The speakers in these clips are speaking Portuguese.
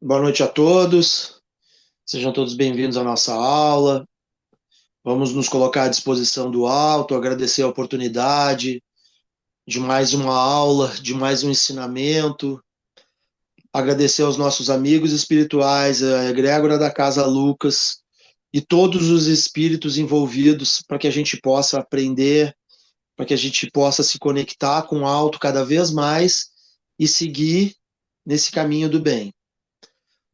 Boa noite a todos, sejam todos bem-vindos à nossa aula. Vamos nos colocar à disposição do alto, agradecer a oportunidade de mais uma aula, de mais um ensinamento, agradecer aos nossos amigos espirituais, a egrégora da Casa Lucas e todos os espíritos envolvidos para que a gente possa aprender, para que a gente possa se conectar com o alto cada vez mais e seguir nesse caminho do bem.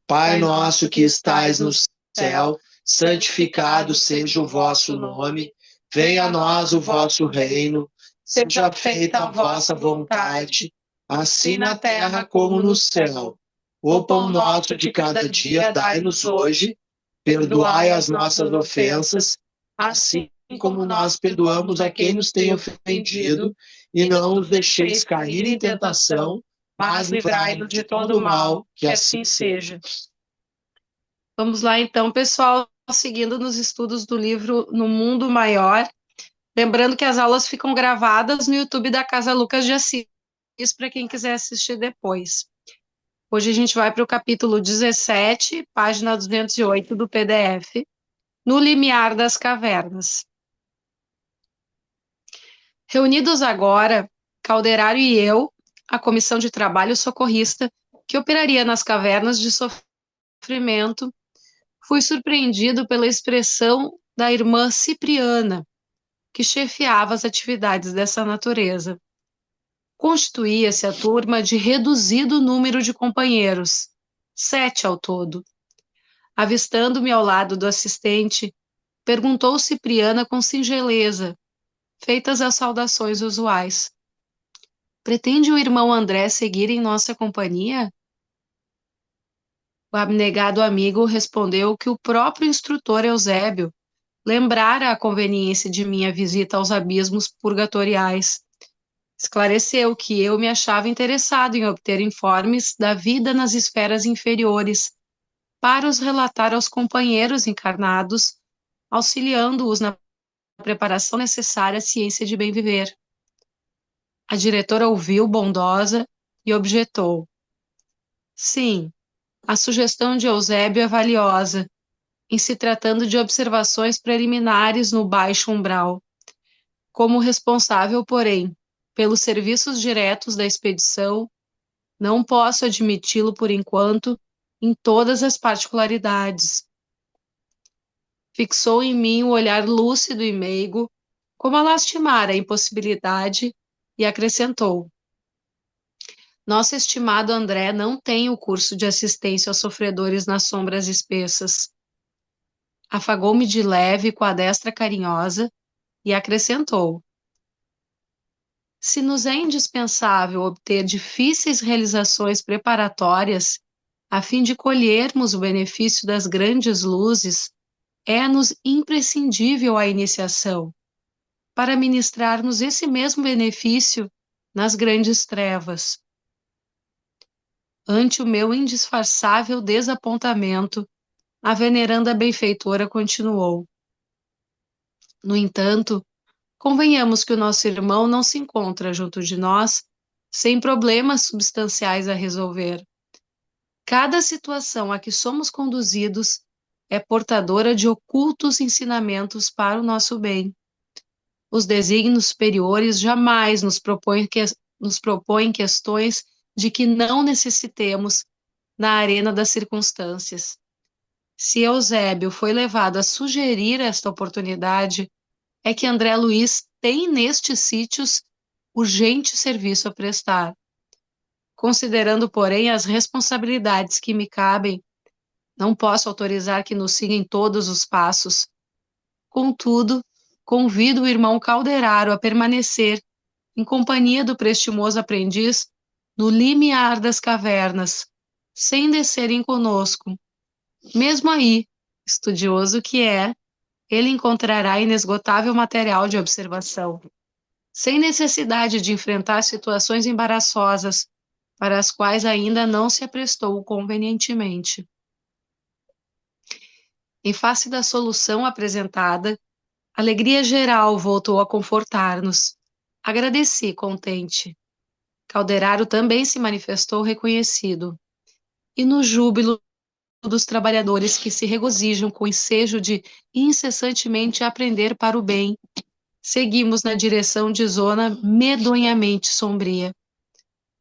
Pai nosso que estais no céu, santificado seja o vosso nome, venha a nós o vosso reino, seja feita a vossa vontade, assim na terra como no céu. O pão nosso de cada dia dai-nos hoje, perdoai as nossas ofensas, assim como nós perdoamos a quem nos tem ofendido, e não os deixeis cair em tentação, mas livrai-nos de todo mal, que assim seja. Vamos lá então, pessoal, seguindo nos estudos do livro No Mundo Maior. Lembrando que as aulas ficam gravadas no YouTube da Casa Lucas de Assis, para quem quiser assistir depois. Hoje a gente vai para o capítulo 17, página 208 do PDF, No Limiar das Cavernas. Reunidos agora, Calderaro e eu, a comissão de trabalho socorrista que operaria nas cavernas de sofrimento, fui surpreendido pela expressão da irmã Cipriana, que chefiava as atividades dessa natureza. Constituía-se a turma de reduzido número de companheiros, 7 ao todo. Avistando-me ao lado do assistente, perguntou Cipriana com singeleza, feitas as saudações usuais. Pretende o irmão André seguir em nossa companhia? O abnegado amigo respondeu que o próprio instrutor Eusébio lembrara a conveniência de minha visita aos abismos purgatoriais. Esclareceu que eu me achava interessado em obter informes da vida nas esferas inferiores, para os relatar aos companheiros encarnados, auxiliando-os na preparação necessária à ciência de bem viver. A diretora ouviu bondosa e objetou. Sim, a sugestão de Eusébio é valiosa, em se tratando de observações preliminares no baixo umbral. Como responsável, porém, pelos serviços diretos da expedição, não posso admiti-lo por enquanto em todas as particularidades. Fixou em mim o olhar lúcido e meigo, como a lastimar a impossibilidade, e acrescentou. Nosso estimado André não tem o curso de assistência aos sofredores nas sombras espessas. Afagou-me de leve com a destra carinhosa e acrescentou. Se nos é indispensável obter difíceis realizações preparatórias, a fim de colhermos o benefício das grandes luzes, é-nos imprescindível a iniciação, para ministrar-nos esse mesmo benefício nas grandes trevas. Ante o meu indisfarçável desapontamento, a veneranda benfeitora continuou. No entanto, convenhamos que o nosso irmão não se encontra junto de nós sem problemas substanciais a resolver. Cada situação a que somos conduzidos é portadora de ocultos ensinamentos para o nosso bem. Os desígnios superiores jamais nos propõem questões de que não necessitemos na arena das circunstâncias. Se Eusébio foi levado a sugerir esta oportunidade, é que André Luiz tem nestes sítios urgente serviço a prestar. Considerando, porém, as responsabilidades que me cabem, não posso autorizar que nos siga em todos os passos. Contudo, convido o irmão Calderaro a permanecer, em companhia do prestimoso aprendiz, no limiar das cavernas, sem descerem conosco. Mesmo aí, estudioso que é, ele encontrará inesgotável material de observação, sem necessidade de enfrentar situações embaraçosas, para as quais ainda não se aprestou convenientemente. Em face da solução apresentada, Alegria geral voltou a confortar-nos. Agradeci, contente. Calderaro também se manifestou reconhecido. E no júbilo dos trabalhadores que se regozijam com o ensejo de incessantemente aprender para o bem, seguimos na direção de zona medonhamente sombria.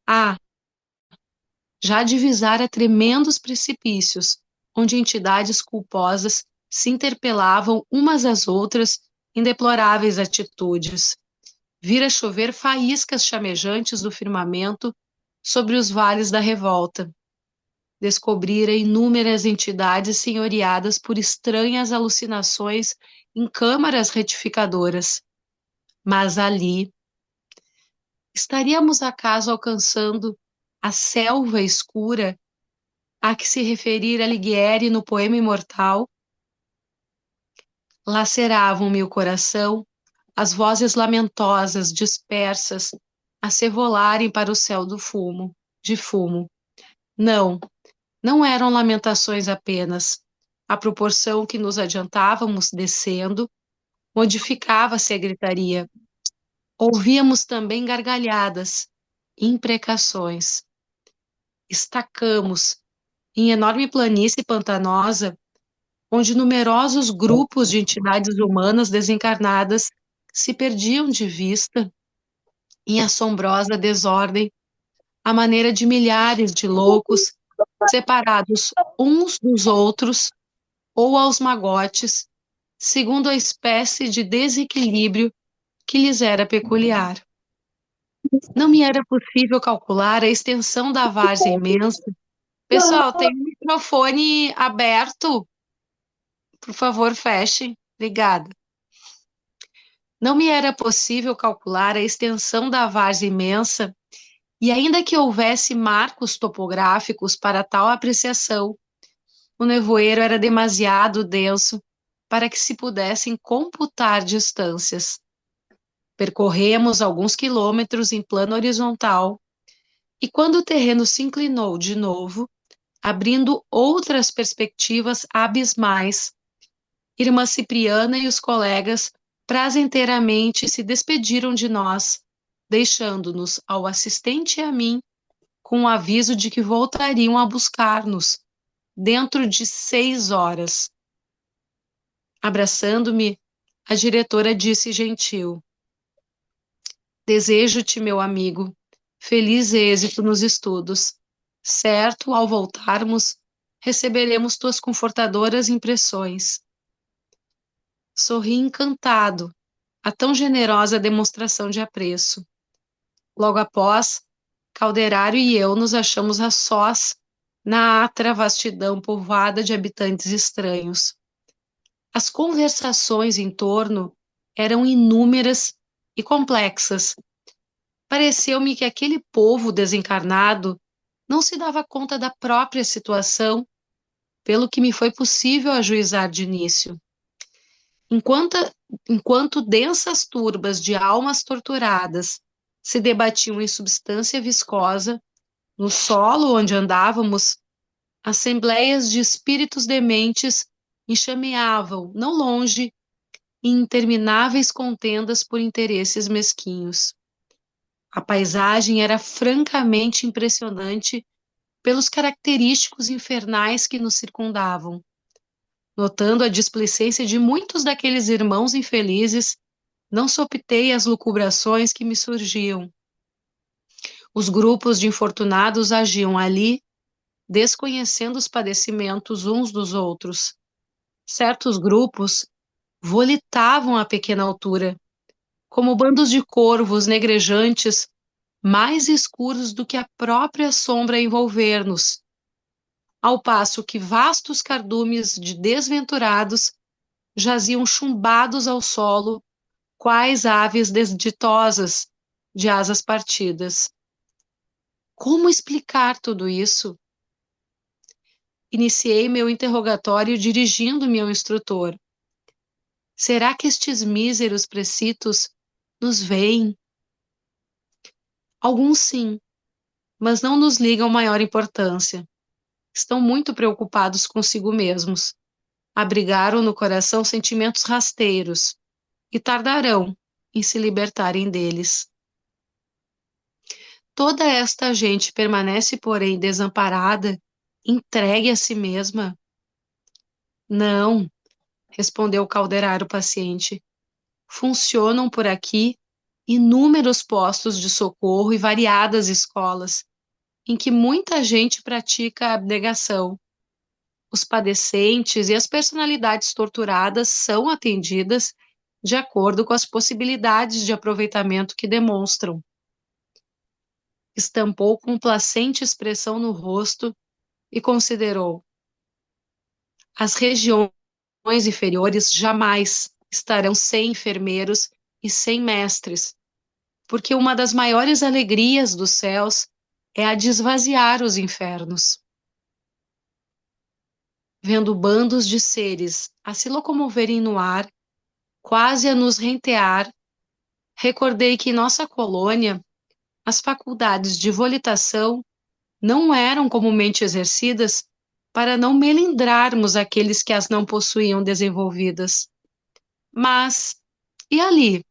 Ah, já divisara tremendos precipícios, onde entidades culposas se interpelavam umas às outras em deploráveis atitudes. Vira chover faíscas chamejantes do firmamento sobre os vales da revolta. Descobrira inúmeras entidades senhoreadas por estranhas alucinações em câmaras retificadoras. Mas ali, estaríamos acaso alcançando a selva escura a que se referira Alighieri no poema imortal? Laceravam-me o coração as vozes lamentosas, dispersas, a se volarem para o céu de fumo. Não, não eram lamentações apenas. À proporção que nos adiantávamos descendo, modificava-se a gritaria. Ouvíamos também gargalhadas, imprecações. Estacamos, em enorme planície pantanosa, onde numerosos grupos de entidades humanas desencarnadas se perdiam de vista em assombrosa desordem, à maneira de milhares de loucos separados uns dos outros ou aos magotes, segundo a espécie de desequilíbrio que lhes era peculiar. Não me era possível calcular a extensão da várzea imensa. Pessoal, tem o microfone aberto? Por favor, feche. Obrigada. Não me era possível calcular a extensão da várzea imensa, e ainda que houvesse marcos topográficos para tal apreciação, o nevoeiro era demasiado denso para que se pudessem computar distâncias. Percorremos alguns quilômetros em plano horizontal, e quando o terreno se inclinou de novo, abrindo outras perspectivas abismais, Irmã Cipriana e os colegas prazenteiramente se despediram de nós, deixando-nos ao assistente e a mim com o aviso de que voltariam a buscar-nos dentro de 6 horas. Abraçando-me, a diretora disse gentil: Desejo-te, meu amigo, feliz êxito nos estudos. Certo, ao voltarmos, receberemos tuas confortadoras impressões. Sorri encantado a tão generosa demonstração de apreço. Logo após, Calderaro e eu nos achamos a sós na atra vastidão povoada de habitantes estranhos. As conversações em torno eram inúmeras e complexas. Pareceu-me que aquele povo desencarnado não se dava conta da própria situação, pelo que me foi possível ajuizar de início. Enquanto, enquanto densas turbas de almas torturadas se debatiam em substância viscosa, no solo onde andávamos, assembleias de espíritos dementes enxameavam, não longe, em intermináveis contendas por interesses mesquinhos. A paisagem era francamente impressionante pelos característicos infernais que nos circundavam. Notando a displicência de muitos daqueles irmãos infelizes, não sopitei as lucubrações que me surgiam. Os grupos de infortunados agiam ali, desconhecendo os padecimentos uns dos outros. Certos grupos volitavam à pequena altura, como bandos de corvos negrejantes, mais escuros do que a própria sombra a envolver-nos, ao passo que vastos cardumes de desventurados jaziam chumbados ao solo, quais aves desditosas de asas partidas. Como explicar tudo isso? Iniciei meu interrogatório dirigindo-me ao instrutor. Será que estes míseros precitos nos veem? Alguns sim, mas não nos ligam maior importância. Estão muito preocupados consigo mesmos. Abrigaram no coração sentimentos rasteiros, e tardarão em se libertarem deles. Toda esta gente permanece, porém, desamparada, entregue a si mesma? Não, respondeu Calderaro paciente. Funcionam por aqui inúmeros postos de socorro e variadas escolas, em que muita gente pratica a abnegação. Os padecentes e as personalidades torturadas são atendidas de acordo com as possibilidades de aproveitamento que demonstram. Estampou complacente expressão no rosto e considerou: as regiões inferiores jamais estarão sem enfermeiros e sem mestres, porque uma das maiores alegrias dos céus é a de esvaziar os infernos. Vendo bandos de seres a se locomoverem no ar, quase a nos rentear, recordei que em nossa colônia as faculdades de volitação não eram comumente exercidas para não melindrarmos aqueles que as não possuíam desenvolvidas. Mas, e ali?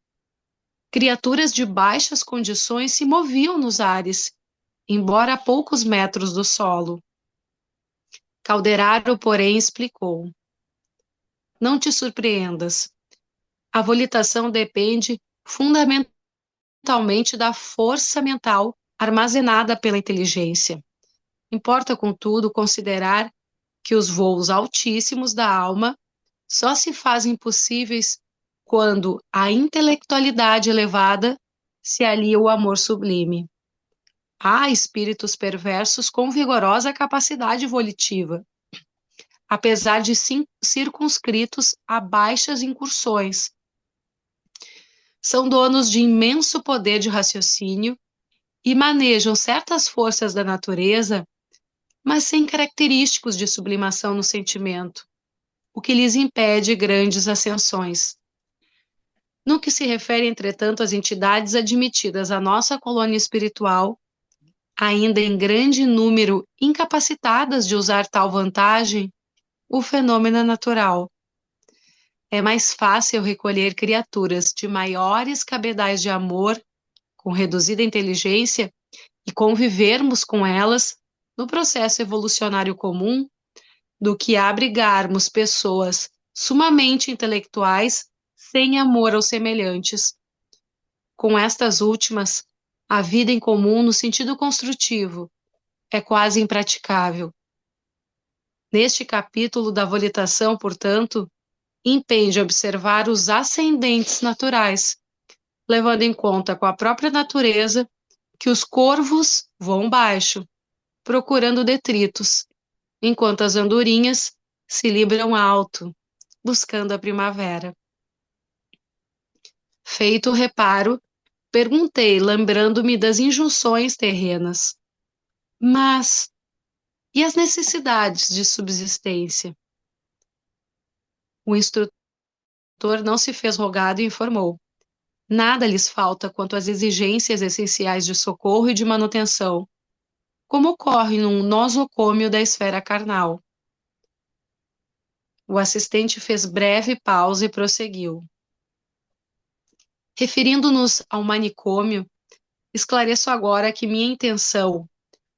Criaturas de baixas condições se moviam nos ares, embora a poucos metros do solo. Calderaro, porém, explicou: não te surpreendas. A volitação depende fundamentalmente da força mental armazenada pela inteligência. Importa, contudo, considerar que os voos altíssimos da alma só se fazem possíveis quando à intelectualidade elevada se alia o amor sublime. Há espíritos perversos com vigorosa capacidade volitiva, apesar de circunscritos a baixas incursões. São donos de imenso poder de raciocínio e manejam certas forças da natureza, mas sem característicos de sublimação no sentimento, o que lhes impede grandes ascensões. No que se refere, entretanto, às entidades admitidas à nossa colônia espiritual, ainda em grande número incapacitadas de usar tal vantagem, o fenômeno é natural. É mais fácil recolher criaturas de maiores cabedais de amor, com reduzida inteligência, e convivermos com elas no processo evolucionário comum, do que abrigarmos pessoas sumamente intelectuais sem amor aos semelhantes. Com estas últimas, a vida em comum no sentido construtivo é quase impraticável. Neste capítulo da volitação, portanto, impende observar os ascendentes naturais, levando em conta com a própria natureza que os corvos voam baixo, procurando detritos, enquanto as andorinhas se libram alto, buscando a primavera. Feito o reparo, perguntei, lembrando-me das injunções terrenas: mas e as necessidades de subsistência? O instrutor não se fez rogado e informou: nada lhes falta quanto às exigências essenciais de socorro e de manutenção, como ocorre num nosocômio da esfera carnal. O assistente fez breve pausa e prosseguiu: referindo-nos ao manicômio, esclareço agora que minha intenção,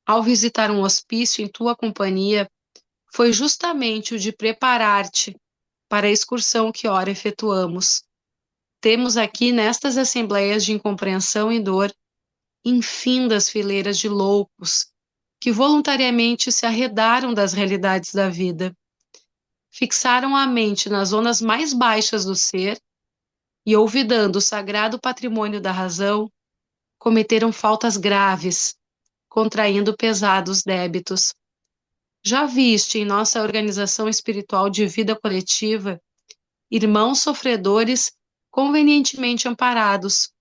ao visitar um hospício em tua companhia, foi justamente o de preparar-te para a excursão que ora efetuamos. Temos aqui, nestas assembleias de incompreensão e dor, infindas fileiras de loucos que voluntariamente se arredaram das realidades da vida, fixaram a mente nas zonas mais baixas do ser e, olvidando o sagrado patrimônio da razão, cometeram faltas graves, contraindo pesados débitos. Já viste em nossa organização espiritual de vida coletiva irmãos sofredores convenientemente amparados.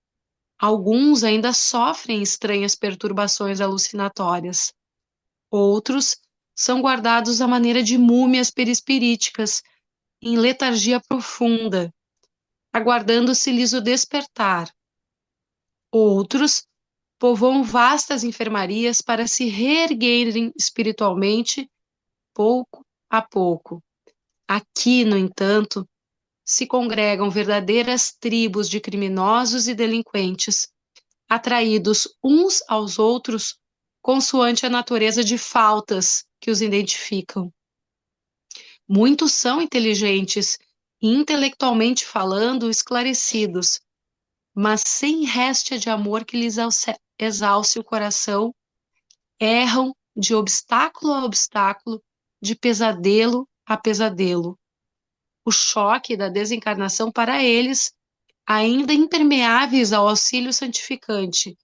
Alguns ainda sofrem estranhas perturbações alucinatórias. Outros são guardados à maneira de múmias perispiríticas, em letargia profunda, aguardando-se-lhes o despertar. Outros povoam vastas enfermarias para se reerguerem espiritualmente, pouco a pouco. Aqui, no entanto, se congregam verdadeiras tribos de criminosos e delinquentes, atraídos uns aos outros consoante a natureza de faltas que os identificam. Muitos são inteligentes e, intelectualmente falando, esclarecidos, mas sem réstia de amor que lhes exalce o coração, erram de obstáculo a obstáculo, de pesadelo a pesadelo. O choque da desencarnação para eles, ainda impermeáveis ao auxílio santificante,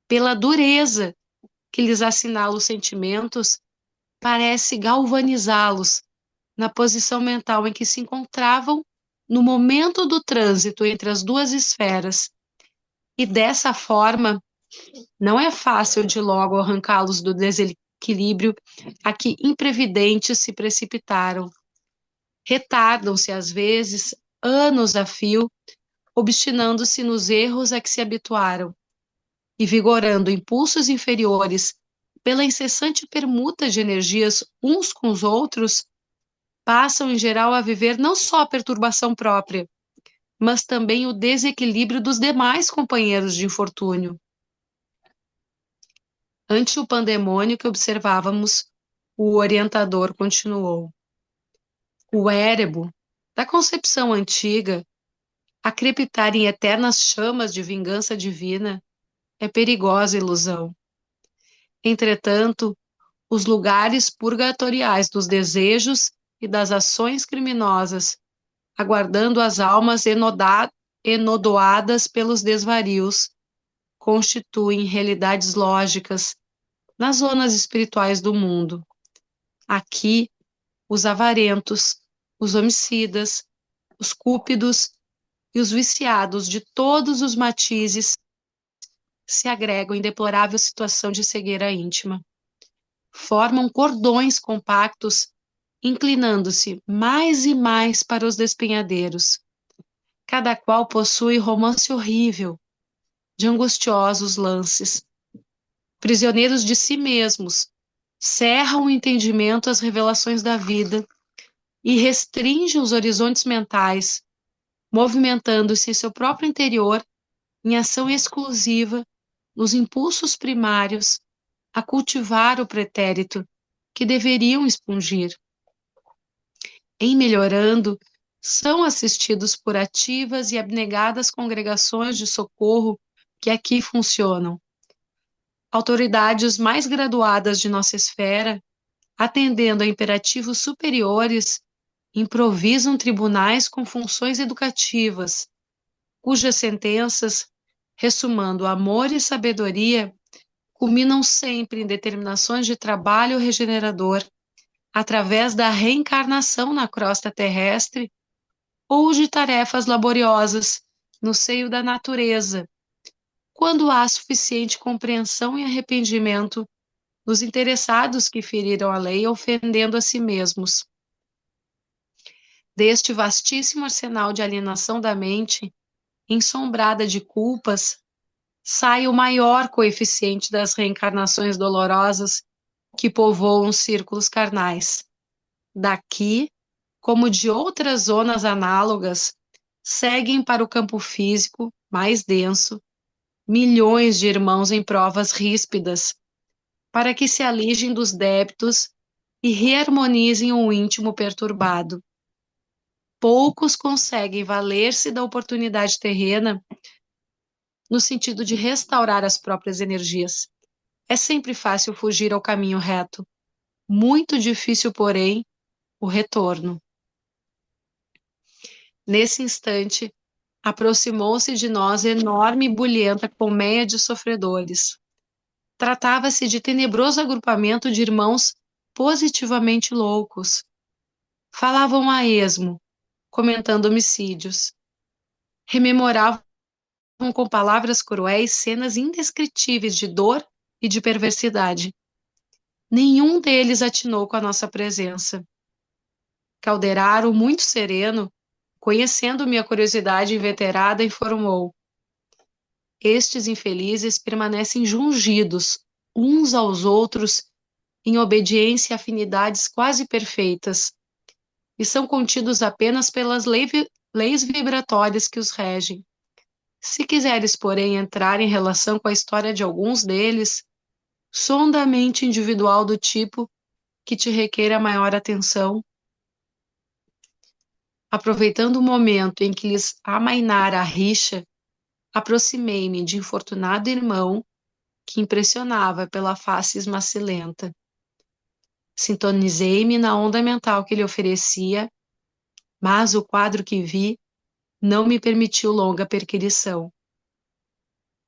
pela dureza que lhes assinala os sentimentos, parece galvanizá-los na posição mental em que se encontravam no momento do trânsito entre as duas esferas. E dessa forma, não é fácil de logo arrancá-los do desequilíbrio a que imprevidentes se precipitaram. Retardam-se, às vezes, anos a fio, obstinando-se nos erros a que se habituaram, e vigorando impulsos inferiores pela incessante permuta de energias uns com os outros, passam em geral a viver não só a perturbação própria, mas também o desequilíbrio dos demais companheiros de infortúnio. Ante o pandemônio que observávamos, o orientador continuou. O érebo, da concepção antiga, a crepitar em eternas chamas de vingança divina, é perigosa ilusão. Entretanto, os lugares purgatoriais dos desejos e das ações criminosas, aguardando as almas enodoadas pelos desvarios, constituem realidades lógicas nas zonas espirituais do mundo. Aqui, os avarentos, os homicidas, os cúpidos e os viciados de todos os matizes se agregam em deplorável situação de cegueira íntima. Formam cordões compactos, inclinando-se mais e mais para os despenhadeiros. Cada qual possui romance horrível, de angustiosos lances. Prisioneiros de si mesmos, cerram o entendimento às revelações da vida e restringem os horizontes mentais, movimentando-se em seu próprio interior em ação exclusiva nos impulsos primários a cultivar o pretérito que deveriam expungir. Em melhorando, são assistidos por ativas e abnegadas congregações de socorro que aqui funcionam. Autoridades mais graduadas de nossa esfera, atendendo a imperativos superiores, improvisam tribunais com funções educativas, cujas sentenças, ressumando amor e sabedoria, culminam sempre em determinações de trabalho regenerador, através da reencarnação na crosta terrestre, ou de tarefas laboriosas no seio da natureza, quando há suficiente compreensão e arrependimento dos interessados que feriram a lei ofendendo a si mesmos. Deste vastíssimo arsenal de alienação da mente, ensombrada de culpas, sai o maior coeficiente das reencarnações dolorosas que povoam os círculos carnais. Daqui, como de outras zonas análogas, seguem para o campo físico, mais denso, milhões de irmãos em provas ríspidas, para que se alijem dos débitos e reharmonizem o íntimo perturbado. Poucos conseguem valer-se da oportunidade terrena no sentido de restaurar as próprias energias. É sempre fácil fugir ao caminho reto. Muito difícil, porém, o retorno. Nesse instante, aproximou-se de nós enorme e bulhenta colmeia de sofredores. Tratava-se de tenebroso agrupamento de irmãos positivamente loucos. Falavam a esmo, comentando homicídios. Rememoravam com palavras cruéis cenas indescritíveis de dor e de perversidade. Nenhum deles atinou com a nossa presença. Calderaro, muito sereno, conhecendo minha curiosidade inveterada, informou: estes infelizes permanecem jungidos uns aos outros em obediência a afinidades quase perfeitas, e são contidos apenas pelas leis vibratórias que os regem. Se quiseres, porém, entrar em relação com a história de alguns deles, sonda a mente individual do tipo que te requer a maior atenção, aproveitando o momento em que lhes amainara a rixa, aproximei-me de infortunado irmão que impressionava pela face esmacilenta. Sintonizei-me na onda mental que ele oferecia, mas o quadro que vi não me permitiu longa perquirição.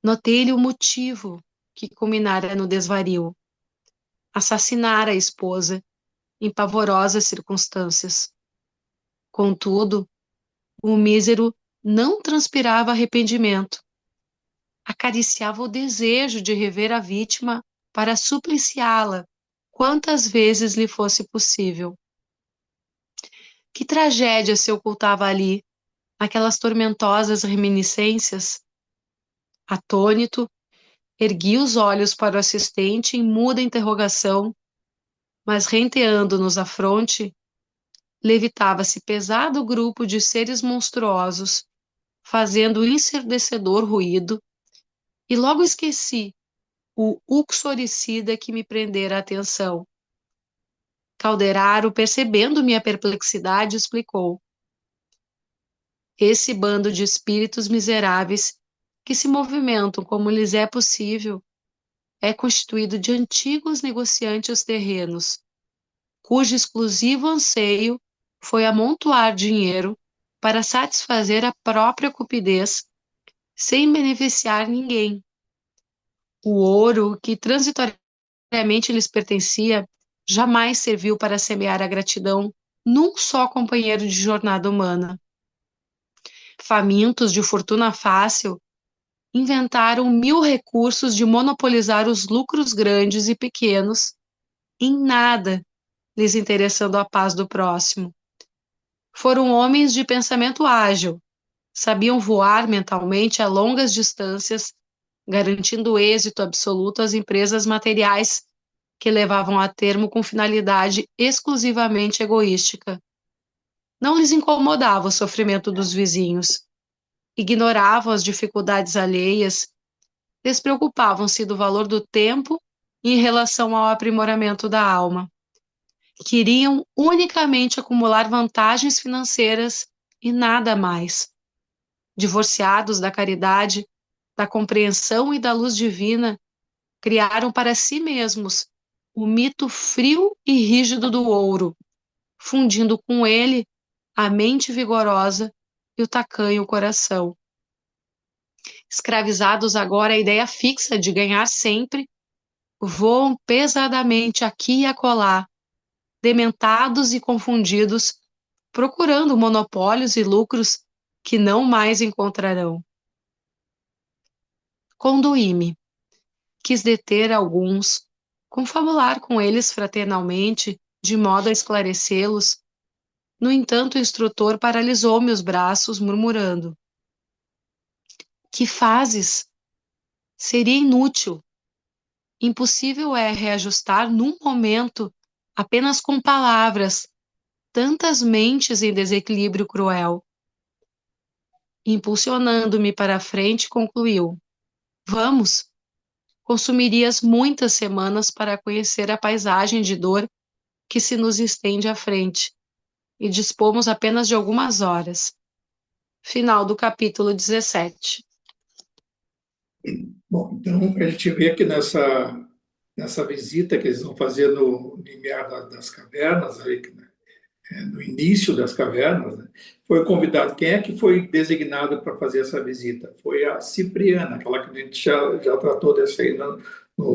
Notei-lhe o motivo que culminara no desvario: assassinar a esposa em pavorosas circunstâncias. Contudo, o mísero não transpirava arrependimento. Acariciava o desejo de rever a vítima para supliciá-la quantas vezes lhe fosse possível. Que tragédia se ocultava ali, naquelas tormentosas reminiscências? Atônito, ergui os olhos para o assistente em muda interrogação, mas renteando-nos a fronte, levitava-se pesado grupo de seres monstruosos, fazendo ensurdecedor ruído, e logo esqueci o uxoricida que me prendera a atenção. Calderaro, percebendo minha perplexidade, explicou: esse bando de espíritos miseráveis que se movimentam como lhes é possível é constituído de antigos negociantes terrenos, cujo exclusivo anseio foi amontoar dinheiro para satisfazer a própria cupidez, sem beneficiar ninguém. O ouro que transitoriamente lhes pertencia jamais serviu para semear a gratidão num só companheiro de jornada humana. Famintos de fortuna fácil, inventaram 1000 recursos de monopolizar os lucros grandes e pequenos, em nada lhes interessando a paz do próximo. Foram homens de pensamento ágil, sabiam voar mentalmente a longas distâncias, garantindo êxito absoluto às empresas materiais que levavam a termo com finalidade exclusivamente egoística. Não lhes incomodava o sofrimento dos vizinhos, ignoravam as dificuldades alheias, despreocupavam-se do valor do tempo em relação ao aprimoramento da alma. Queriam unicamente acumular vantagens financeiras e nada mais. Divorciados da caridade, da compreensão e da luz divina, criaram para si mesmos o mito frio e rígido do ouro, fundindo com ele a mente vigorosa e o tacanho coração. Escravizados agora à ideia fixa de ganhar sempre, voam pesadamente aqui e acolá, dementados e confundidos, procurando monopólios e lucros que não mais encontrarão. Conduí-me, quis deter alguns, confabular com eles fraternalmente, de modo a esclarecê-los. No entanto, o instrutor paralisou-me os braços, murmurando: que fazes? Seria inútil. Impossível é reajustar num momento, apenas com palavras, tantas mentes em desequilíbrio cruel. Impulsionando-me para a frente, concluiu: vamos, consumirias muitas semanas para conhecer a paisagem de dor que se nos estende à frente, e dispomos apenas de algumas horas. Final do capítulo 17. Bom, então a gente vê que nessa visita que eles vão fazer no limiar das cavernas, aí, né, no início das cavernas, né, foi convidado. Quem é que foi designado para fazer essa visita? Foi a Cipriana, aquela que a gente já tratou dessa aí,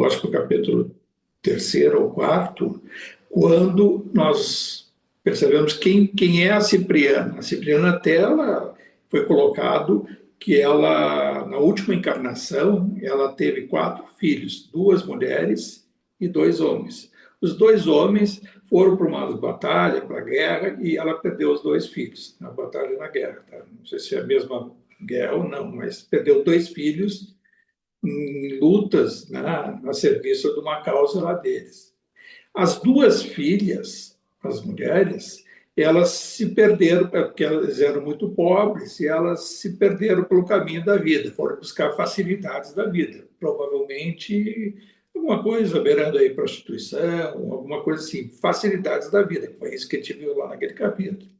acho que no capítulo terceiro ou quarto, quando nós percebemos quem é a Cipriana. A Cipriana até ela foi colocado que ela, na última encarnação, ela teve 4 filhos, 2 mulheres e 2 homens. Os 2 homens foram para uma batalha, para a guerra, e ela perdeu os 2 filhos na batalha e na guerra. Tá? Não sei se é a mesma guerra ou não, mas perdeu 2 filhos em lutas, né, a serviço de uma causa lá deles. As 2 filhas, as mulheres, elas se perderam, porque elas eram muito pobres, e elas se perderam pelo caminho da vida, foram buscar facilidades da vida, provavelmente alguma coisa beirando aí prostituição, alguma coisa assim, facilidades da vida, foi isso que a gente viu lá naquele capítulo.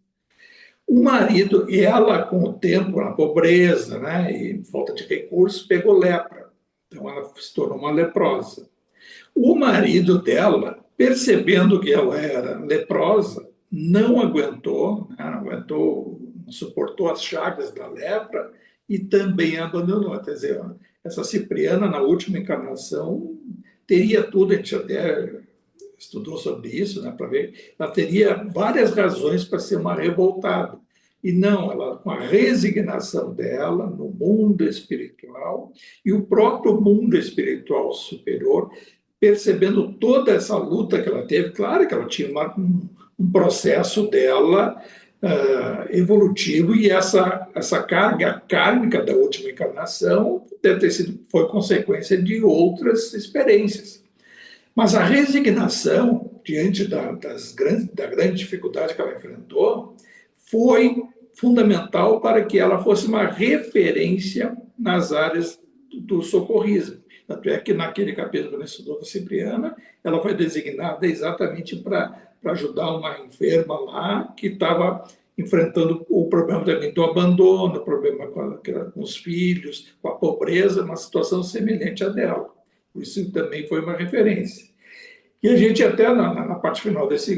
O marido, e ela com o tempo, na pobreza, né, e falta de recursos, pegou lepra, então ela se tornou uma leprosa. O marido dela, percebendo que ela era leprosa, não aguentou, né, não aguentou, não suportou as chagas da lepra e também abandonou. Quer dizer, essa Cipriana, na última encarnação, teria tudo, a gente até estudou sobre isso, né, para ver, ela teria várias razões para ser uma revoltada. E não, ela, com a resignação dela no mundo espiritual e o próprio mundo espiritual superior, percebendo toda essa luta que ela teve, claro que ela tinha um processo dela evolutivo, e essa carga kármica da última encarnação deve ter sido, foi consequência de outras experiências. Mas a resignação, diante da grande dificuldade que ela enfrentou, foi fundamental para que ela fosse uma referência nas áreas do socorrismo. Tanto é que naquele capítulo que ela estudou da Cipriana, ela foi designada exatamente para ajudar uma enferma lá que estava enfrentando o problema também do abandono, o problema com os filhos, com a pobreza, uma situação semelhante à dela. Isso também foi uma referência. E a gente até, na parte final desse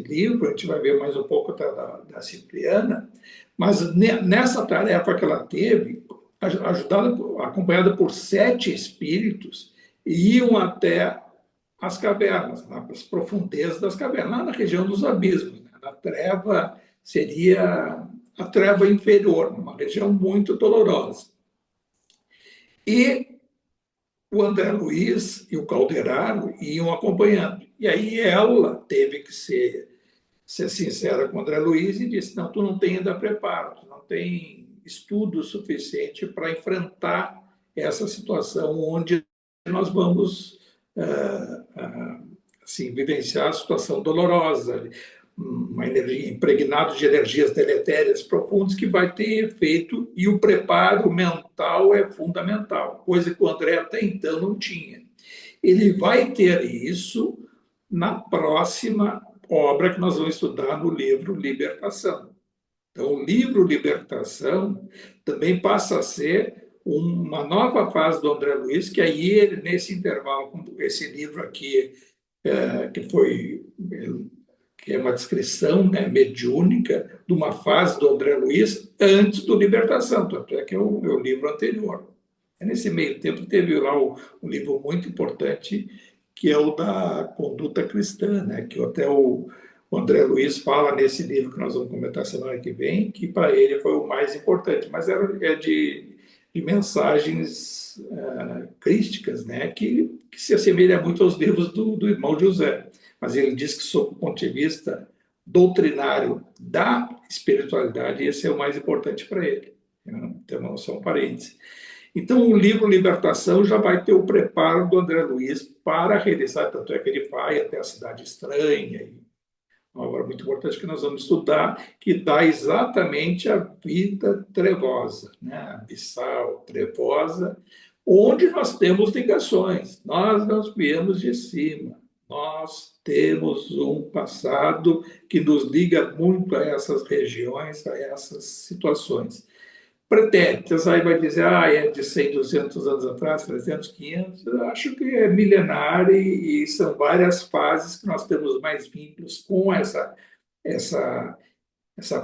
livro, a gente vai ver mais um pouco até da Cipriana, mas nessa tarefa que ela teve, ajudada, acompanhada por 7 espíritos, iam até as cavernas, nas profundezas das cavernas, lá na região dos abismos, né? Na treva, seria a treva inferior, uma região muito dolorosa. E o André Luiz e o Calderaro iam acompanhando. E aí ela teve que ser sincera com o André Luiz e disse, não, tu não tem ainda preparo, tu não tem estudo suficiente para enfrentar essa situação onde nós vamos assim, vivenciar a situação dolorosa, uma energia impregnada de energias deletérias profundas que vai ter efeito, e o preparo mental é fundamental, coisa que o André até então não tinha. Ele vai ter isso na próxima obra que nós vamos estudar no livro Libertação. Então, o livro Libertação também passa a ser uma nova fase do André Luiz, que aí ele, nesse intervalo, com esse livro aqui, que é uma descrição, né, mediúnica de uma fase do André Luiz antes do Libertação, tanto é que é o livro anterior. Nesse meio tempo teve lá um livro muito importante, que é o da Conduta Cristã, né, que até o André Luiz fala nesse livro que nós vamos comentar semana que vem, que para ele foi o mais importante, mas é de mensagens crísticas, né, que se assemelha muito aos livros do irmão José. Mas ele diz que, sob o ponto de vista doutrinário da espiritualidade, esse é o mais importante para ele. Então, são parentes. Então, o livro Libertação já vai ter o preparo do André Luiz para realizar, tanto é que ele vai até a Cidade Estranha, uma obra muito importante que nós vamos estudar, que dá exatamente a vida trevosa, né? Abissal, trevosa, onde nós temos ligações, nós não viemos de cima. Nós temos um passado que nos liga muito a essas regiões, a essas situações. Pretéritas, aí vai dizer, é de 100, 200 anos atrás, 300, 500, eu acho que é milenar, e são várias fases que nós temos mais vínculos com essa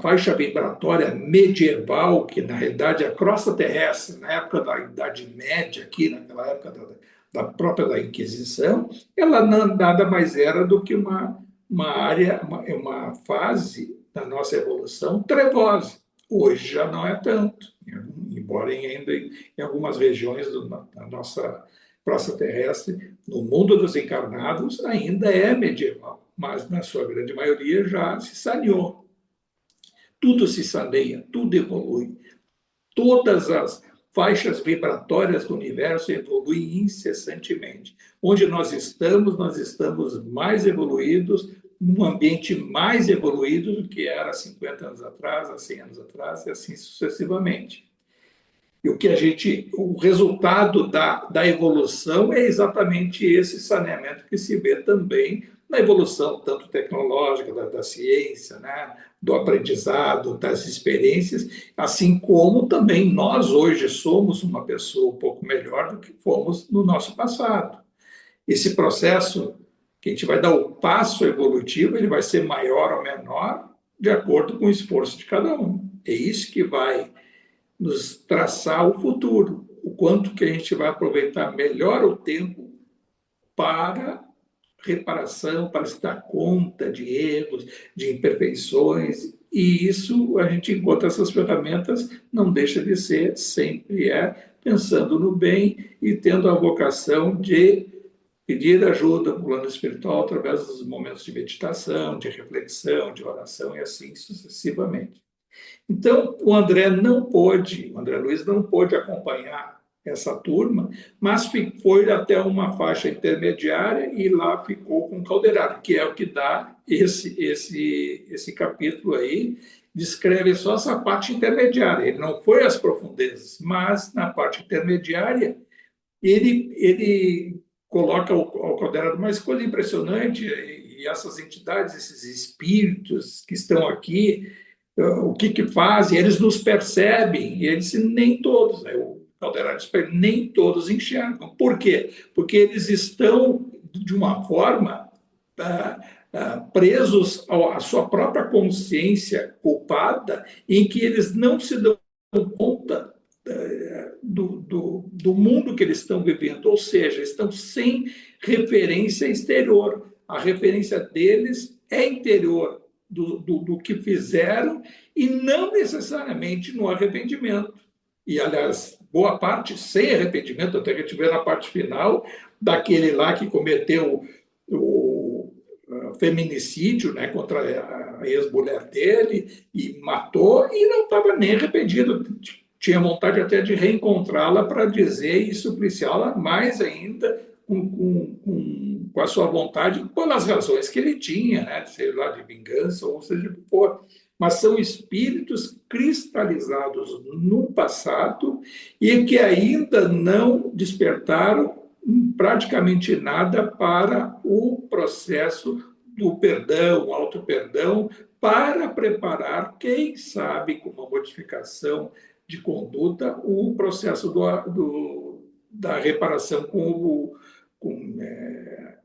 faixa vibratória medieval, que na realidade a crosta terrestre, na época da Idade Média, aqui naquela época da própria da Inquisição, ela nada mais era do que uma área, uma fase da nossa evolução trevosa. Hoje já não é tanto, embora ainda em algumas regiões da nossa crosta terrestre, no mundo dos encarnados, ainda é medieval, mas na sua grande maioria já se saneou. Tudo se saneia, tudo evolui. Todas as faixas vibratórias do universo evoluem incessantemente. Onde nós estamos mais evoluídos num ambiente mais evoluído do que era há 50 anos atrás, há 100 anos atrás, e assim sucessivamente. E o resultado da evolução é exatamente esse saneamento que se vê também na evolução tanto tecnológica da ciência, né, do aprendizado, das experiências, assim como também nós hoje somos uma pessoa um pouco melhor do que fomos no nosso passado. Esse processo que a gente vai dar o passo evolutivo, ele vai ser maior ou menor de acordo com o esforço de cada um. É isso que vai nos traçar o futuro, o quanto que a gente vai aproveitar melhor o tempo para reparação, para se dar conta de erros, de imperfeições, e isso a gente encontra essas ferramentas, não deixa de ser, sempre pensando no bem e tendo a vocação de pedir ajuda para o plano espiritual através dos momentos de meditação, de reflexão, de oração e assim sucessivamente. Então, o André Luiz não pôde acompanhar essa turma, mas foi até uma faixa intermediária e lá ficou com o Calderaro, que é o que dá esse capítulo aí, descreve só essa parte intermediária. Ele não foi às profundezas, mas na parte intermediária ele coloca o Calderaro, mas coisa impressionante, e essas entidades, esses espíritos que estão aqui, o que fazem, eles nos percebem, e ele disse, nem todos, né? O Calderaro disse, nem todos enxergam. Por quê? Porque eles estão, de uma forma, presos à sua própria consciência culpada, em que eles não se dão conta do mundo que eles estão vivendo, ou seja, estão sem referência exterior. A referência deles é interior, do que fizeram e não necessariamente no arrependimento. E, aliás, boa parte sem arrependimento, até que a gente vê na parte final, daquele lá que cometeu o feminicídio, né, contra a ex-mulher dele e matou e não estava nem arrependido. Tinha vontade até de reencontrá-la para dizer e supliciá-la mais ainda com a sua vontade, pelas razões que ele tinha, né, sei lá, de vingança ou seja o que for. Mas são espíritos cristalizados no passado e que ainda não despertaram praticamente nada para o processo do perdão, auto-perdão, para preparar, quem sabe, com uma modificação de conduta, o processo da reparação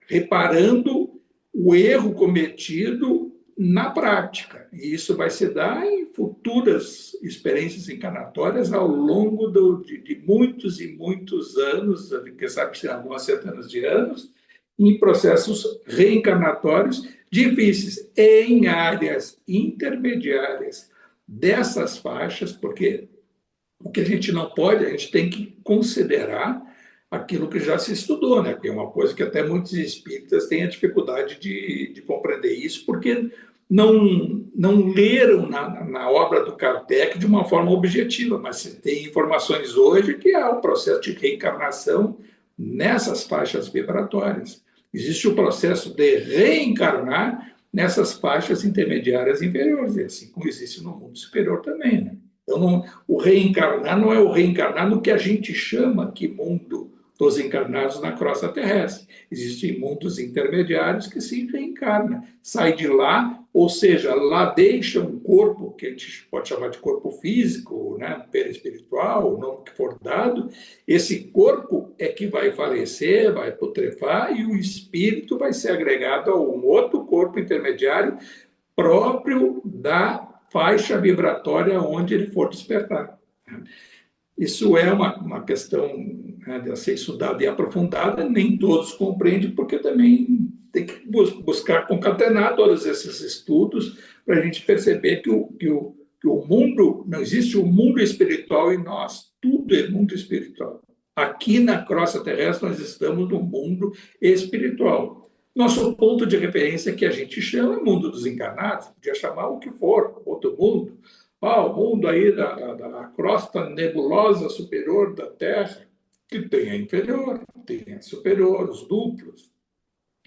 reparando o erro cometido na prática. E isso vai se dar em futuras experiências encarnatórias ao longo de muitos e muitos anos, quem sabe se algumas centenas de anos, em processos reencarnatórios difíceis, em áreas intermediárias dessas faixas, porque o que a gente não pode, a gente tem que considerar aquilo que já se estudou, né? Que é uma coisa que até muitos espíritas têm a dificuldade de compreender isso, porque não leram na obra do Kardec de uma forma objetiva, mas tem informações hoje que há o processo de reencarnação nessas faixas vibratórias. Existe o processo de reencarnar nessas faixas intermediárias inferiores, e assim como existe no mundo superior também, né? Então, o reencarnar não é o reencarnar no que a gente chama aqui mundo dos encarnados na crosta terrestre. Existem mundos intermediários que se reencarna, sai de lá, ou seja, lá deixa um corpo que a gente pode chamar de corpo físico, né, perispiritual, o nome que for dado. Esse corpo é que vai falecer, vai putrefar e o espírito vai ser agregado a um outro corpo intermediário próprio da faixa vibratória onde ele for despertar. Isso é uma questão, né, de ser estudada e aprofundada, nem todos compreendem, porque também tem que buscar concatenar todos esses estudos para a gente perceber que o mundo, não existe o mundo espiritual em nós, tudo é mundo espiritual. Aqui na crosta terrestre nós estamos no mundo espiritual. Nosso ponto de referência que a gente chama mundo dos encarnados, podia chamar o que for, outro mundo. O mundo aí da crosta nebulosa superior da Terra, que tem a inferior, tem a superior, os duplos.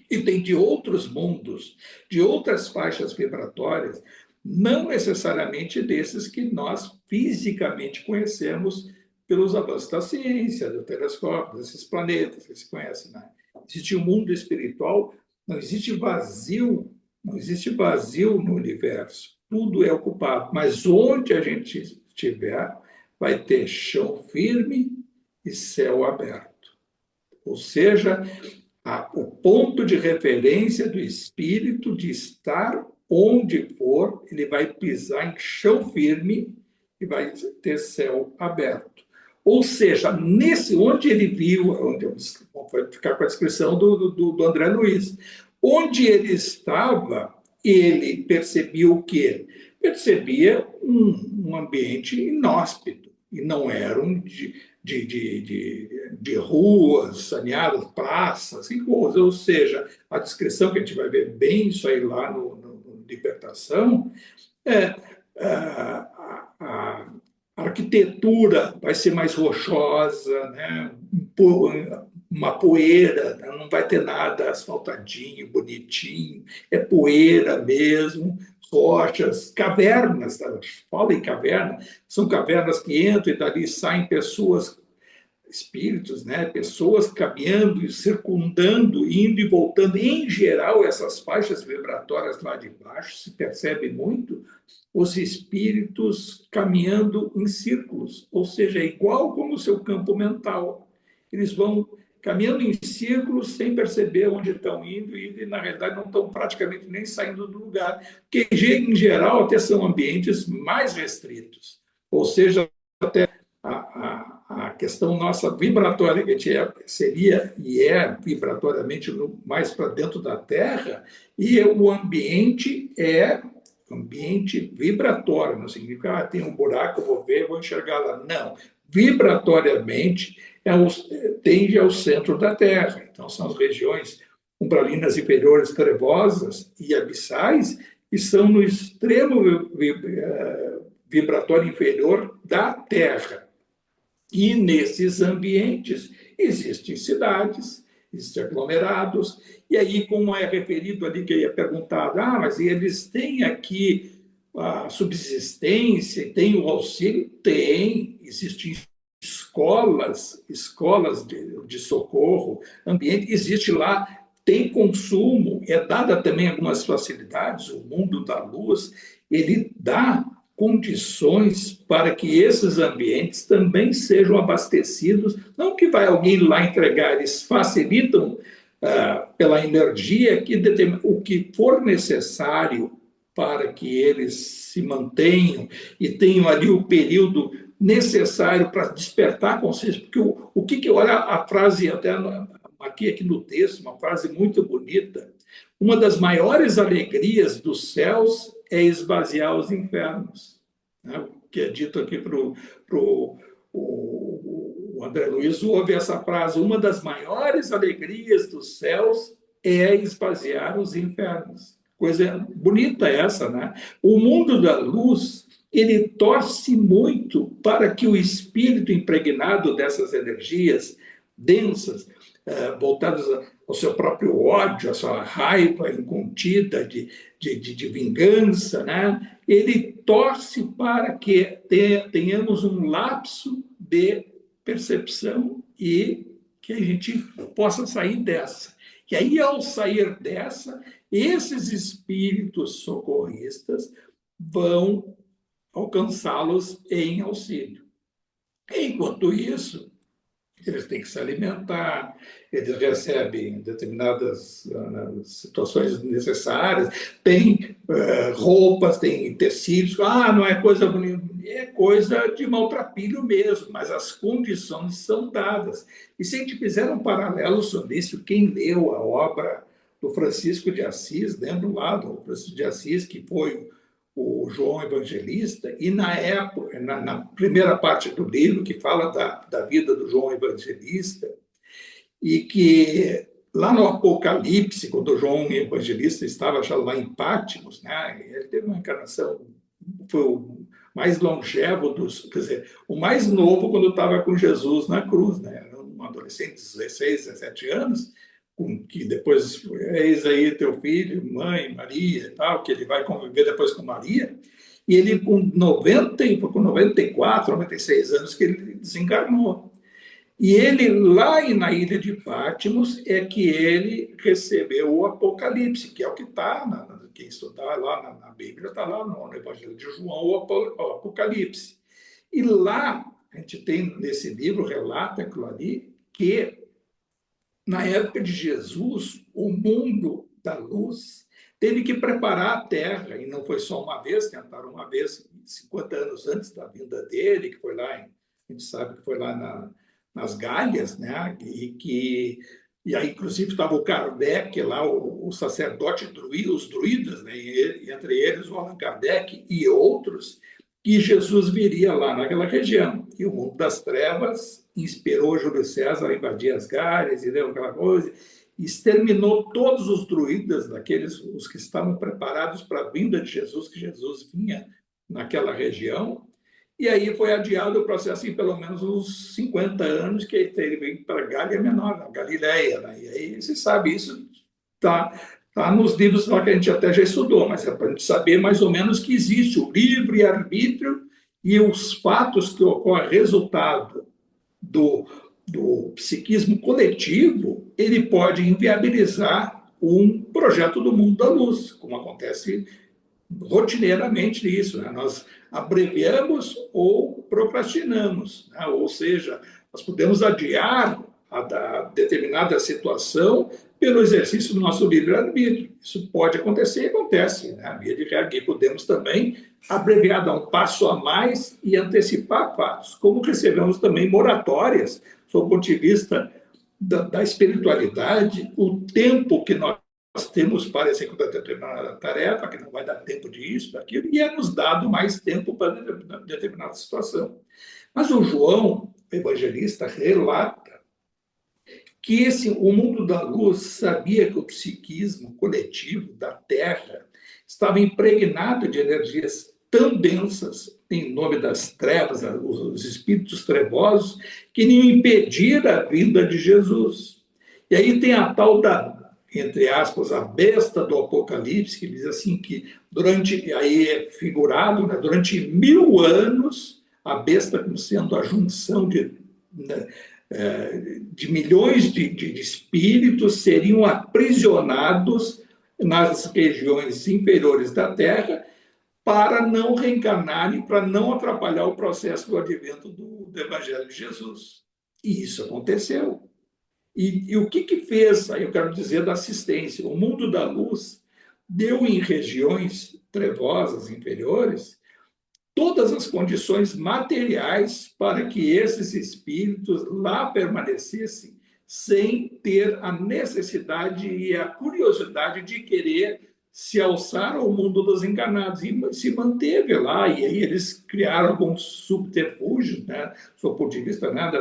E tem de outros mundos, de outras faixas vibratórias, não necessariamente desses que nós fisicamente conhecemos pelos avanços da ciência, do telescópio, desses planetas que se conhecem, né? Existe um mundo espiritual, não existe vazio, não existe vazio no universo. Tudo é ocupado, mas onde a gente estiver, vai ter chão firme e céu aberto. Ou seja, o ponto de referência do espírito de estar onde for, ele vai pisar em chão firme e vai ter céu aberto. Ou seja, nesse onde ele viu, onde vai ficar com a descrição do André Luiz, onde ele estava, ele percebia o quê? Percebia um ambiente inóspito, e não era um de ruas, saneadas, praças, e coisas. Ou seja, a descrição que a gente vai ver bem isso aí lá no Libertação, a arquitetura vai ser mais rochosa, né? Uma poeira, não vai ter nada asfaltadinho, bonitinho, é poeira mesmo, rochas, cavernas, fala em caverna, são cavernas que entram e dali saem pessoas, espíritos, né? Pessoas caminhando e circundando, indo e voltando. Em geral, essas faixas vibratórias lá de baixo, se percebe muito os espíritos caminhando em círculos, ou seja, é igual como o seu campo mental. Eles vão caminhando em círculos sem perceber onde estão indo e, na realidade, não estão praticamente nem saindo do lugar, porque, em geral, até são ambientes mais restritos, ou seja, até a questão nossa vibratória, que a gente seria e é vibratoriamente mais para dentro da Terra, e o ambiente é ambiente vibratório, não significa tem um buraco, vou ver, vou enxergar lá. Não, vibratoriamente tende ao centro da Terra. Então, são as regiões umbralinas inferiores trevosas e abissais, que são no extremo vibratório inferior da Terra. E nesses ambientes existem cidades, existem aglomerados, e aí, como é referido ali, que eu ia perguntar, mas eles têm aqui a subsistência, tem o auxílio? Tem, existem escolas de socorro, ambiente, existe lá, tem consumo, é dada também algumas facilidades, o mundo da luz, ele dá condições para que esses ambientes também sejam abastecidos, não que vai alguém lá entregar, eles facilitam pela energia o que for necessário para que eles se mantenham e tenham ali o período necessário para despertar a consciência, porque o que olha a frase, até aqui no texto, uma frase muito bonita, uma das maiores alegrias dos céus é esvaziar os infernos, né? Que é dito aqui para o André Luiz, ouve essa frase, uma das maiores alegrias dos céus é esvaziar os infernos. Coisa bonita essa, né? O mundo da luz, ele torce muito para que o espírito impregnado dessas energias densas, voltadas ao seu próprio ódio, à sua raiva incontida de vingança, né? Ele torce para que tenhamos um lapso de percepção e que a gente possa sair dessa. E aí, ao sair dessa, esses espíritos socorristas vão alcançá-los em auxílio. Enquanto isso, eles têm que se alimentar, eles recebem determinadas situações necessárias, tem roupas, tem tecidos, não é coisa bonita, é coisa de maltrapilho mesmo, mas as condições são dadas. E se a gente fizer um paralelo sobre isso, quem leu a obra do Francisco de Assis, lembra lá do Francisco de Assis, que foi o João Evangelista, e na época, na primeira parte do livro, que fala da vida do João Evangelista, e que lá no Apocalipse, quando o João Evangelista estava já lá em Patmos, né, ele teve uma encarnação, foi o mais longevo quer dizer, o mais novo quando estava com Jesus na cruz, né, era um adolescente de 16, 17 anos, com que depois, eis aí teu filho, mãe, Maria, e tal, que ele vai conviver depois com Maria, e ele com 94, 96 anos que ele desencarnou. E ele, lá na ilha de Patmos, é que ele recebeu o Apocalipse, que é o que está, quem estudar lá na Bíblia, está lá no Evangelho de João, o Apocalipse. E lá, a gente tem nesse livro, relata aquilo ali, que na época de Jesus, o mundo da luz teve que preparar a terra, e não foi só uma vez, tentaram uma vez, 50 anos antes da vinda dele, que foi lá, a gente sabe que foi lá nas Gálias, né? E aí, inclusive, estava o Kardec lá, o sacerdote, os druidas, né? E entre eles o Allan Kardec e outros, que Jesus viria lá naquela região. E o mundo das trevas inspirou Júlio César a invadir as Gálias e deu aquela coisa, exterminou todos os druidas, daqueles os que estavam preparados para a vinda de Jesus, que Jesus vinha naquela região. E aí foi adiado o processo em pelo menos uns 50 anos, que ele veio para Gália Menor, na Galileia. Né? E aí você sabe, isso está nos livros lá que a gente até já estudou, mas é para a gente saber mais ou menos que existe o livre-arbítrio e os fatos que ocorrem resultado do psiquismo coletivo, ele pode inviabilizar um projeto do mundo da luz, como acontece rotineiramente isso, né? Nós abreviamos ou procrastinamos, né? Ou seja, nós podemos adiar a determinada situação pelo exercício do nosso livre-arbítrio. Isso pode acontecer e acontece, né? Via de regra, podemos também abreviar, dar um passo a mais e antecipar fatos, como recebemos também moratórias, sob o ponto de vista da espiritualidade, o tempo que nós temos para executar determinada tarefa, que não vai dar tempo disso, daquilo, e é nos dado mais tempo para determinada situação. Mas o João, o evangelista, relata que o mundo da luz sabia que o psiquismo coletivo da Terra estava impregnado de energias tão densas, em nome das trevas, os espíritos trevosos, que iriam impedir a vinda de Jesus. E aí tem a tal entre aspas, a besta do Apocalipse, que diz assim que aí é figurado, né, durante 1000 anos, a besta como sendo a junção de milhões de espíritos seriam aprisionados nas regiões inferiores da Terra para não reencarnarem, para não atrapalhar o processo do advento do Evangelho de Jesus. E isso aconteceu. E o que fez, aí eu quero dizer, da assistência? O mundo da luz deu em regiões trevosas inferiores todas as condições materiais para que esses espíritos lá permanecessem sem ter a necessidade e a curiosidade de querer se alçar ao mundo dos encarnados, e se manteve lá, e aí eles criaram alguns subterfúgios, né, do ponto de vista, né,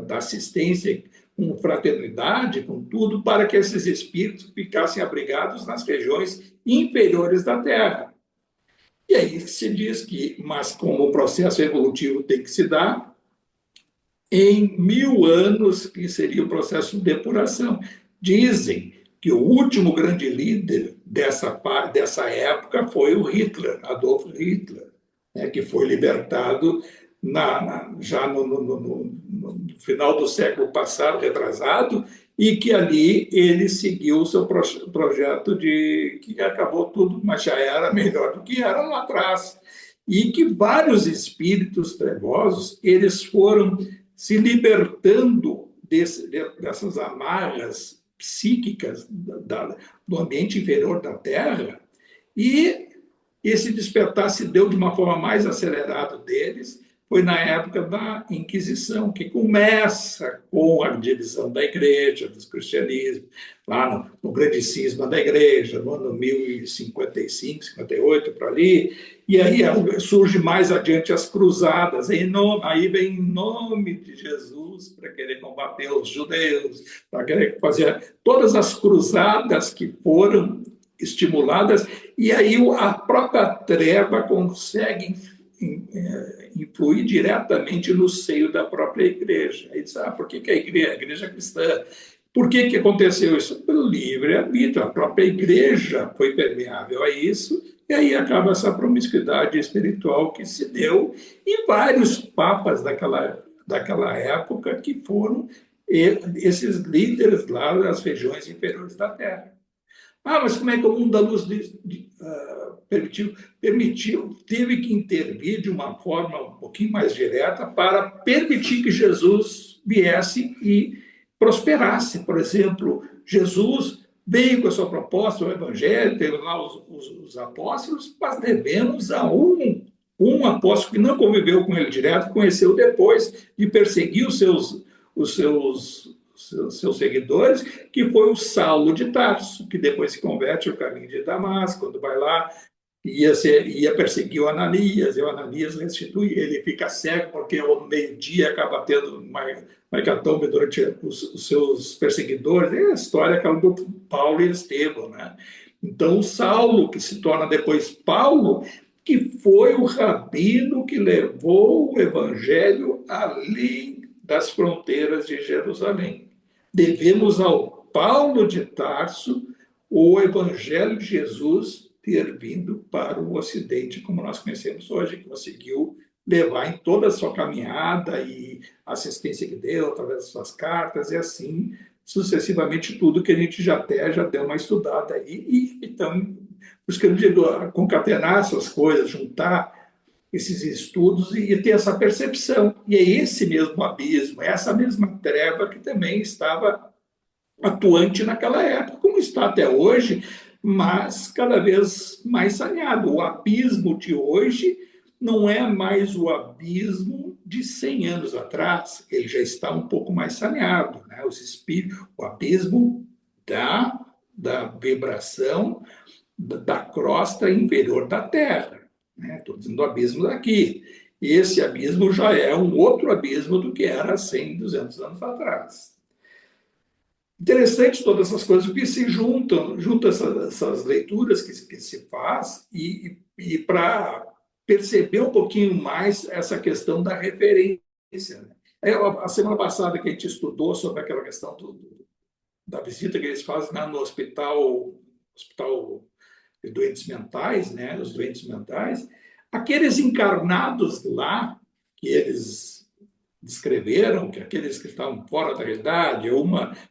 da assistência, com fraternidade, com tudo, para que esses espíritos ficassem abrigados nas regiões inferiores da Terra. E aí se diz que, mas como o processo evolutivo tem que se dar, em 1000 anos, que seria o processo de depuração. Dizem que o último grande líder dessa época foi o Hitler, Adolf Hitler, né, que foi libertado já no final do século passado, retrasado, e que ali ele seguiu o seu projeto que acabou tudo, mas já era melhor do que era lá atrás. E que vários espíritos trevosos, eles foram se libertando dessas amarras psíquicas do ambiente inferior da Terra, e esse despertar se deu de uma forma mais acelerada deles, foi na época da Inquisição, que começa com a divisão da igreja, dos cristianismos, lá no grande cisma da igreja, no ano 1055, 58, por ali, e aí surge mais adiante as cruzadas, aí vem em nome de Jesus para querer combater os judeus, para querer fazer todas as cruzadas que foram estimuladas, e aí a própria treva consegue influir diretamente no seio da própria igreja. Aí diz, por que a igreja cristã Por que que aconteceu isso? Pelo livre-arbítrio. A própria igreja foi permeável a isso, e aí acaba essa promiscuidade espiritual que se deu, e vários papas daquela época que foram esses líderes lá das regiões inferiores da Terra. Ah, mas como é que o mundo da luz permitiu, teve que intervir de uma forma um pouquinho mais direta para permitir que Jesus viesse e prosperasse. Por exemplo, Jesus veio com a sua proposta, o Evangelho, teve lá os apóstolos, mas devemos a um apóstolo que não conviveu com ele direto, conheceu depois de perseguir os seus seguidores, que foi o Saulo de Tarso, que depois se converte ao caminho de Damasco, quando vai lá, ia perseguir o Ananias, e o Ananias restitui, ele fica cego, porque ao meio-dia acaba tendo uma hecatombe durante os seus perseguidores. É a história aquela do Paulo e Estevão, né? Então, o Saulo, que se torna depois Paulo, que foi o rabino que levou o evangelho além das fronteiras de Jerusalém. Devemos ao Paulo de Tarso o evangelho de Jesus ter vindo para o Ocidente, como nós conhecemos hoje, que conseguiu levar em toda a sua caminhada e assistência que deu através das suas cartas, e assim sucessivamente tudo que a gente já deu uma estudada aí. E então, por isso que eu digo, concatenar essas coisas, juntar esses estudos e ter essa percepção. E é esse mesmo abismo, é essa mesma treva que também estava atuante naquela época, como está até hoje, mas cada vez mais saneado. O abismo de hoje não é mais o abismo de 100 anos atrás, ele já está um pouco mais saneado, né? O abismo da vibração da crosta inferior da Terra. Estou dizendo o abismo daqui. Esse abismo já é um outro abismo do que era 100, 200 anos atrás. Interessante todas essas coisas, porque se juntam essas leituras que se faz e para perceber um pouquinho mais essa questão da referência. Né? A semana passada que a gente estudou sobre aquela questão da visita que eles fazem no hospital de doentes mentais, né, os doentes mentais, aqueles encarnados lá, que eles descreveram, que aqueles que estavam fora da realidade,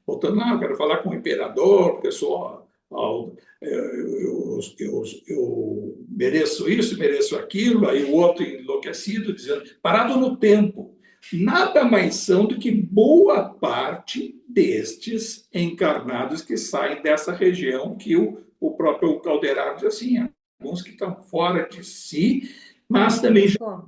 voltando, eu quero falar com o imperador, porque eu mereço isso, mereço aquilo, aí o outro enlouquecido, dizendo, parado no tempo. Nada mais são do que boa parte destes encarnados que saem dessa região que o próprio Calderaro diz assim, alguns que estão fora de si, mas também já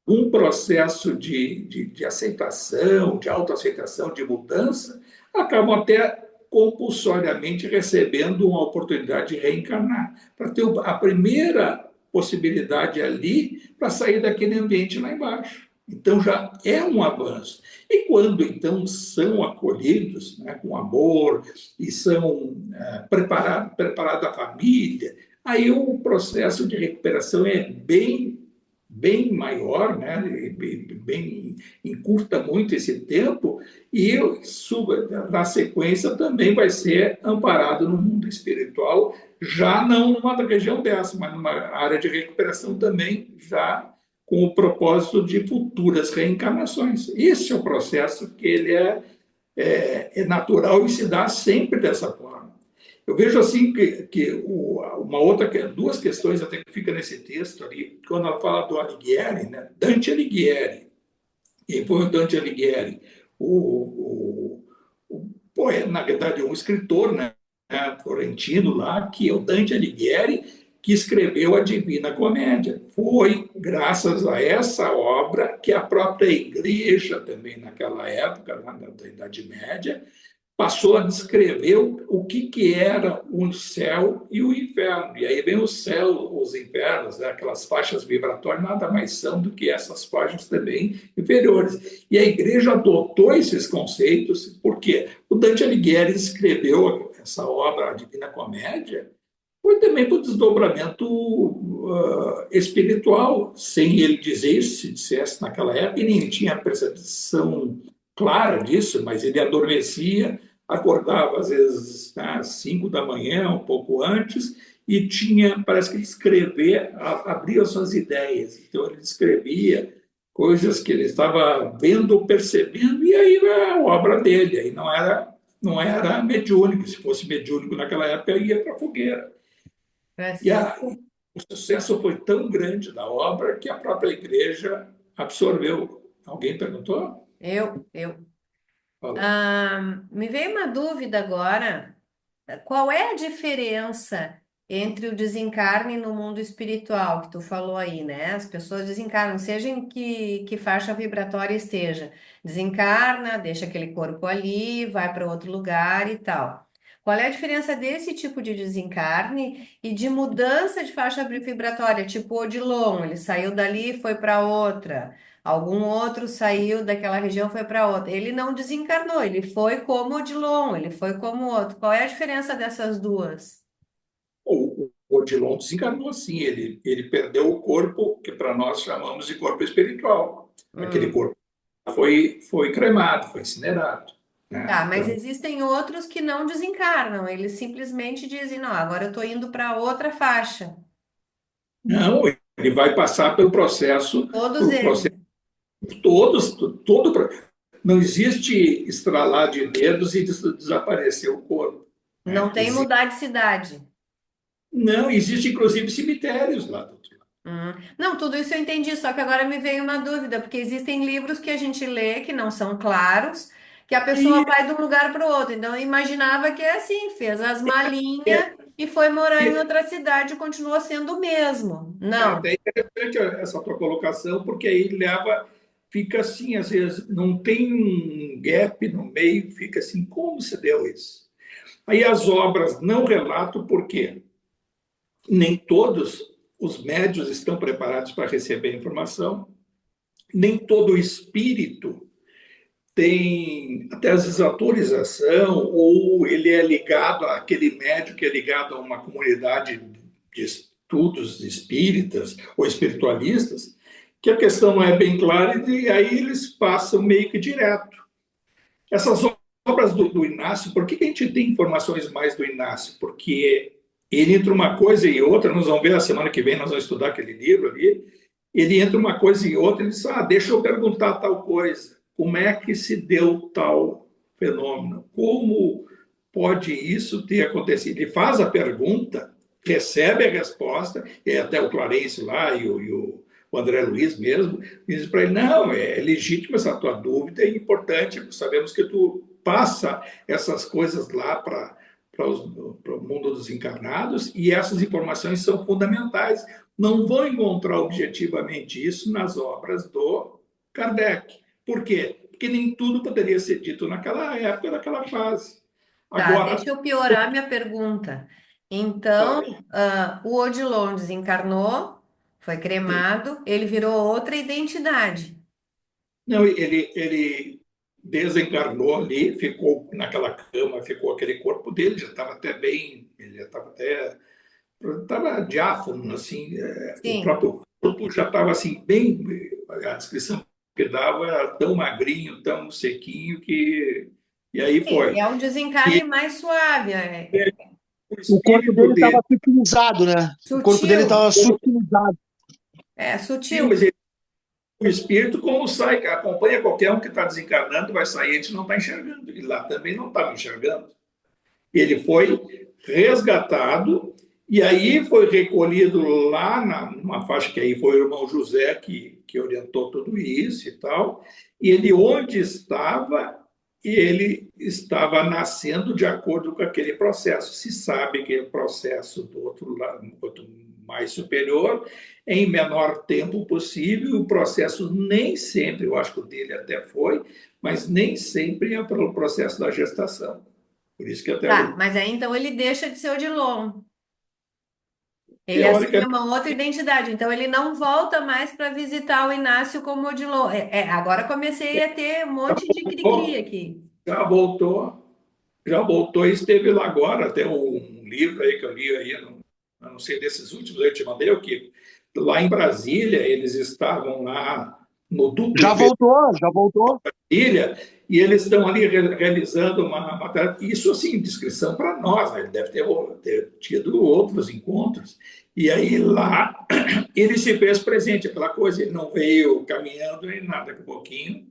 um processo de aceitação, de autoaceitação, de mudança, acabam até compulsoriamente recebendo uma oportunidade de reencarnar, para ter a primeira possibilidade ali para sair daquele ambiente lá embaixo. Então já é um avanço. E quando então são acolhidos, né, com amor e são preparada a família, aí o processo de recuperação é bem maior, né? Encurta muito esse tempo, e na sequência também vai ser amparado no mundo espiritual, já não numa região dessa, mas numa área de recuperação também, já com o propósito de futuras reencarnações. Esse é o processo que ele é natural e se dá sempre dessa forma. Eu vejo assim que duas questões até que fica nesse texto ali, quando ela fala do Alighieri, né? Dante Alighieri. Quem foi o Dante Alighieri? O poeta, na verdade, um escritor, né, florentino lá, que é o Dante Alighieri, que escreveu a Divina Comédia. Foi graças a essa obra que a própria igreja também naquela época, lá da Idade Média, passou a descrever o que era o céu e o inferno. E aí vem o céu, os infernos, né? Aquelas faixas vibratórias, nada mais são do que essas faixas também inferiores. E a igreja adotou esses conceitos, porque o Dante Alighieri escreveu essa obra, a Divina Comédia, foi também para o desdobramento espiritual, sem ele dizer isso, se dissesse naquela época, e nem tinha percepção clara disso, mas ele adormecia acordava às vezes às 5 da manhã, um pouco antes, e tinha, parece que ele escrever, abria suas ideias. Então ele escrevia coisas que ele estava vendo, percebendo, e aí era a obra dele. Aí não era mediúnico. Se fosse mediúnico naquela época, ia para a fogueira. E Assim. o sucesso foi tão grande da obra que a própria igreja absorveu. Alguém perguntou? Eu. Falou. Me veio uma dúvida agora. Qual é a diferença entre o desencarne no mundo espiritual, que tu falou aí, né? As pessoas desencarnam, seja em que faixa vibratória esteja. Desencarna, deixa aquele corpo ali, vai para outro lugar e tal. Qual é a diferença desse tipo de desencarne e de mudança de faixa vibratória, tipo Odilon, ele saiu dali e foi para outra. Algum outro saiu daquela região, foi para outra. Ele não desencarnou, ele foi como Odilon, ele foi como outro. Qual é a diferença dessas duas? O Odilon desencarnou assim, ele perdeu o corpo que para nós chamamos de corpo espiritual. Aquele Hum. corpo foi cremado, foi incinerado. Né? Tá, mas Então, existem outros que não desencarnam, eles simplesmente dizem, não, agora eu estou indo para outra faixa. não, ele vai passar pelo processo, Todos por eles. processo todos, todo, não existe estralar de dedos e desaparecer o corpo. Não Né? tem mudar de cidade. Não, existe inclusive cemitérios lá do outro lado. Não, tudo isso eu entendi, só que agora me veio uma dúvida, porque existem livros que a gente lê que não são claros, que a pessoa E vai de um lugar para o outro. Então eu imaginava que é assim, fez as é, malinhas e foi morar em é, outra cidade e continuou sendo o mesmo. é Não. até interessante essa tua colocação, porque aí fica assim, às vezes não tem um gap no meio, fica assim, como se deu isso? Aí as obras não relatam porque nem todos os médios estão preparados para receber a informação, nem todo o espírito tem até às vezes autorização, ou ele é ligado àquele médium que é ligado a uma comunidade de estudos espíritas ou espiritualistas, que a questão não é bem clara e aí eles passam meio que direto. Essas obras do Inácio, por que a gente tem informações mais do Inácio? Porque ele entre uma coisa e outra, nós vamos ver a semana que vem, nós vamos estudar aquele livro ali, ele entre uma coisa e outra, ele diz, deixa eu perguntar tal coisa. Como é que se deu tal fenômeno? Como pode isso ter acontecido? Ele faz a pergunta, recebe a resposta, e até o Clarence lá o André Luiz mesmo, diz para ele, não, é legítimo essa tua dúvida, é importante, sabemos que tu passa essas coisas lá para o mundo dos encarnados, e essas informações são fundamentais. Não vou encontrar objetivamente isso nas obras do Kardec. Por quê? Porque nem tudo poderia ser dito naquela época, naquela fase. Tá, Agora, deixa eu piorar minha pergunta. Então, o Odilon desencarnou, foi cremado, ele virou outra identidade. não, ele desencarnou ali, ficou naquela cama, ficou aquele corpo dele, já estava até bem, ele já estava diáfano, assim, o Sim. próprio corpo já estava assim, bem, a descrição que dava era tão magrinho, tão sequinho, e aí Sim, foi. é um desencarne mais suave, é O O corpo espírito dele dele, estava sutilizado, né? O corpo dele sutil, estava sutilizado. sim, sutil. mas o espírito, como sai, acompanha qualquer um que está desencarnando, vai sair, a gente não está enxergando, e lá também não estava enxergando. Ele foi resgatado e aí foi recolhido lá numa faixa que aí foi o irmão José que orientou tudo isso e tal. E ele onde estava, ele estava nascendo de acordo com aquele processo. Se sabe que o processo do outro lado, outro mais superior, em menor tempo possível, o processo nem sempre, eu acho que o dele até foi, mas nem sempre é pelo processo da gestação. Por isso que até Tá, mas aí então ele deixa de ser Odilon. Ele assume teoricamente, uma outra identidade, então ele não volta mais para visitar o Inácio como Odilon. Agora comecei a ter um monte de cri-cri aqui. já voltou, já voltou e esteve lá agora. Tem um livro aí que eu li aí, eu não sei desses últimos, eu te mandei o que lá em Brasília eles estavam lá no duplo Já voltou, já voltou. Brasília E eles estão ali realizando uma tarefa. Isso, assim, descrição para nós, né? Ele deve ter tido outros encontros. E aí lá ele se fez presente, aquela coisa, ele não veio caminhando nem nada, daqui a pouquinho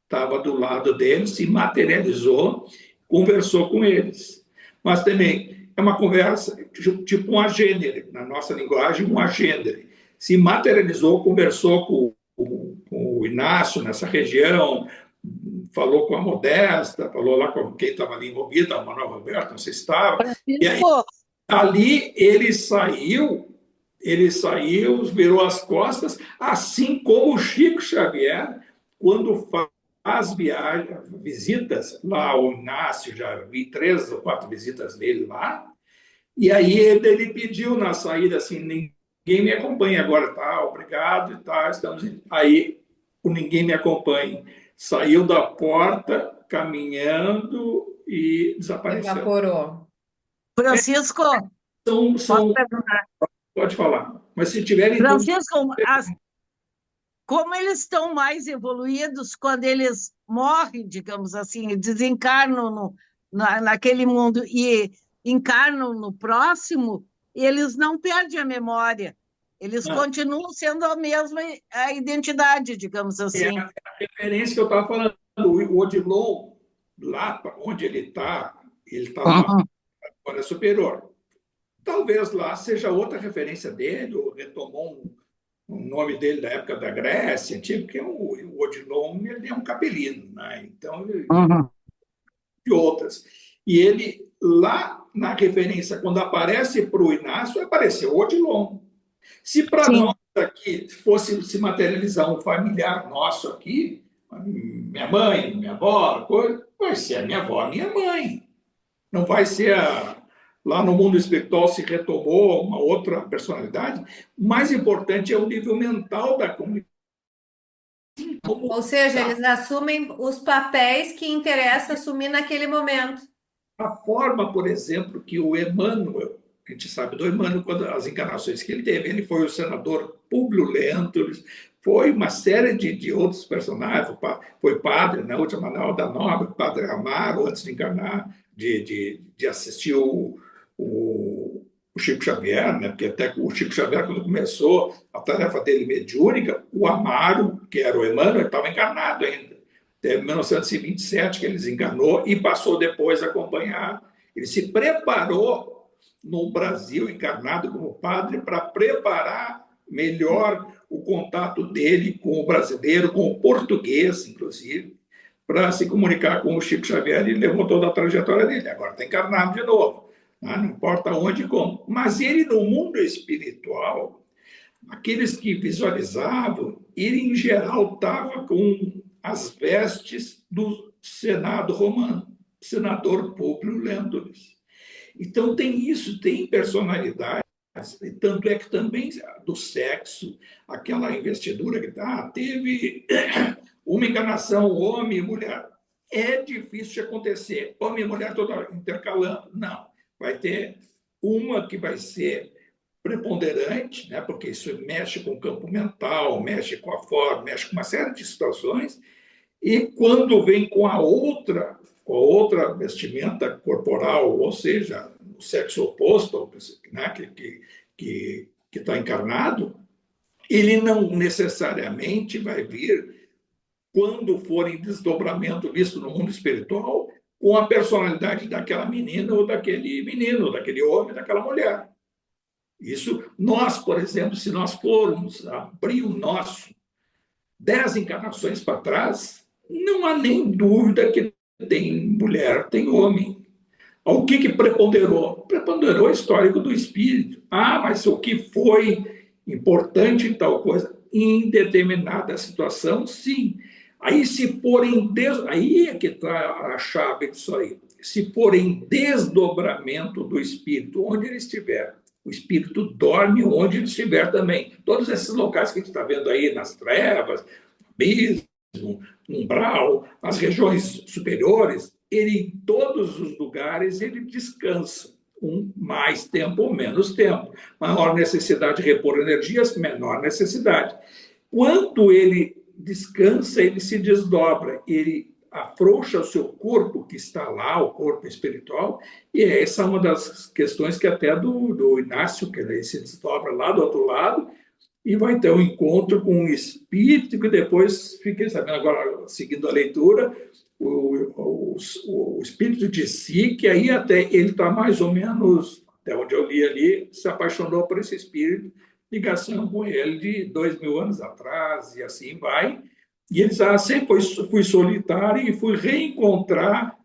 estava do lado deles, se materializou, conversou com eles. Mas também é uma conversa tipo um agênere, na nossa linguagem, um agênere. Se materializou, conversou com o Inácio nessa região, falou com a Modesta, falou lá com quem estava ali envolvido, a Manuel Roberto, não sei se estava. E aí, ali ele saiu, virou as costas, assim como o Chico Xavier, quando faz visitas lá ao Inácio, já vi 3 ou 4 visitas dele lá, e aí ele pediu na saída assim, ninguém me acompanha agora, tá, obrigado e tá, estamos aí, o ninguém me acompanha. Saiu da porta, caminhando e desapareceu. Evaporou. Francisco, São, posso perguntar? pode falar, mas se tiverem... Francisco, como eles estão mais evoluídos quando eles morrem, digamos assim, desencarnam naquele mundo e encarnam no próximo, eles não perdem a memória. Eles continuam sendo a mesma identidade, digamos assim. É a referência que eu estava falando. O Odilon, lá onde ele está numa história superior. Talvez lá seja outra referência dele, ou retomou o nome dele da época da Grécia, porque o Odilon ele é um capelino, né? Então, de outras. E ele, lá na referência, quando aparece para o Inácio, apareceu o Odilon. Se para nós aqui fosse se materializar um familiar nosso aqui, minha mãe, minha avó, coisa, vai ser a minha avó, a minha mãe. Não vai ser lá no mundo espiritual se retomou uma outra personalidade. O mais importante é o nível mental da comunidade. Ou seja, eles assumem os papéis que interessa assumir naquele momento. A forma, por exemplo, que o Emmanuel, a gente sabe do Emmanuel, quando as encarnações que ele teve, ele foi o senador Públio Lentulus, foi uma série de outros personagens, foi padre, na última Manuel da Nóbrega, padre Amaro, antes de encarnar, de assistir o Chico Xavier, né? Porque até o Chico Xavier, quando começou a tarefa dele mediúnica, o Amaro, que era o Emmanuel, estava encarnado ainda. Em 1927 que ele desencarnou e passou depois a acompanhar. Ele se preparou no Brasil, encarnado como padre, para preparar melhor o contato dele com o brasileiro, com o português, inclusive, para se comunicar com o Chico Xavier, e levou toda a trajetória dele. Agora está encarnado de novo, não importa onde e como. Mas ele, no mundo espiritual, aqueles que visualizavam, ele, em geral, estava com as vestes do Senado romano, senador Públio Lentulus. Então, tem isso, tem personalidade, tanto é que também do sexo, aquela investidura que teve uma encarnação, homem e mulher. É difícil de acontecer, homem e mulher toda intercalando. Não, vai ter uma que vai ser preponderante, né? Porque isso mexe com o campo mental, mexe com a forma, mexe com uma série de situações, e quando vem com a outra vestimenta corporal, ou seja, o sexo oposto, né? que está encarnado, ele não necessariamente vai vir, quando for em desdobramento visto no mundo espiritual, com a personalidade daquela menina ou daquele menino, daquele homem, daquela mulher. Isso, nós, por exemplo, se nós formos abrir o nosso 10 encarnações para trás, não há nem dúvida que tem mulher, tem homem. O que preponderou? Preponderou o histórico do espírito. Mas o que foi importante em tal coisa? Em determinada situação, sim. Aí, se for aí é que está a chave disso aí. Se for em desdobramento do espírito, onde ele estiver, o espírito dorme onde ele estiver também. Todos esses locais que a gente está vendo aí, nas trevas, abismo, umbral, as regiões superiores, ele, em todos os lugares, ele descansa. Mais tempo ou menos tempo. Maior necessidade de repor energias, menor necessidade. Quando ele descansa, ele se desdobra. Ele afrouxa o seu corpo que está lá, o corpo espiritual, e essa é uma das questões que até do Inácio, que ele se desdobra lá do outro lado, e vai ter um encontro com um espírito que depois, fiquei sabendo agora, seguindo a leitura, o espírito de si, que aí até ele está mais ou menos, até onde eu li ali, se apaixonou por esse espírito, ligação com ele de 2000 anos atrás, e assim vai. E ele diz, sempre fui solitário e fui reencontrar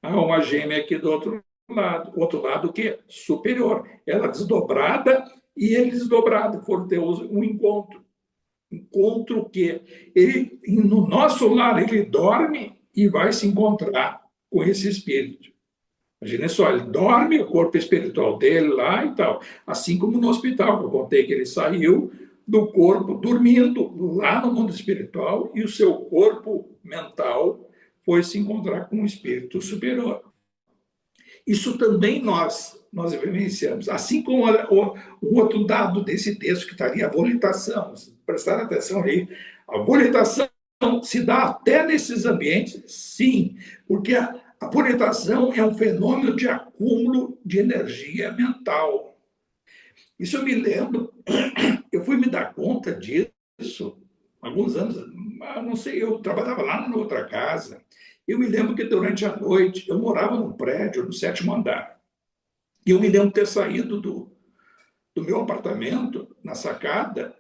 a alma gêmea aqui do outro lado que é superior. Ela desdobrada e ele desdobrado, foram ter um encontro. Encontro que ele, no nosso lar, ele dorme e vai se encontrar com esse espírito. Imagina só, ele dorme, o corpo espiritual dele lá e tal. Assim como no hospital, que eu contei que ele saiu do corpo dormindo lá no mundo espiritual e o seu corpo mental foi se encontrar com um espírito superior. Isso também nós vivenciamos. Assim como o outro dado desse texto que está ali, a volitação. Prestar atenção ali. A volitação se dá até nesses ambientes? Sim, porque a volitação é um fenômeno de acúmulo de energia mental. Isso eu me lembro, eu fui me dar conta disso alguns anos, não sei, eu trabalhava lá na outra casa. Eu me lembro que durante a noite eu morava num prédio no 7º andar. E eu me lembro de ter saído do meu apartamento na sacada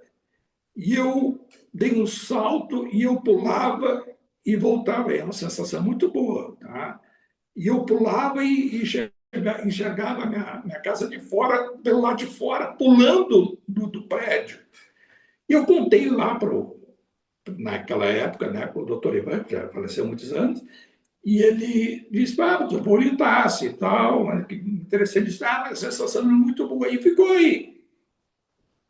e eu dei um salto e eu pulava e voltava. É uma sensação muito boa, tá? E eu pulava e enxergava a minha casa de fora, pelo lado de fora, pulando do prédio. E eu contei lá naquela época, né, para o doutor Ivan, que já faleceu há muitos anos, e ele disse, eu vou orientar-se e tal, mas que interessante, disse, mas a sensação é muito boa, e ficou aí.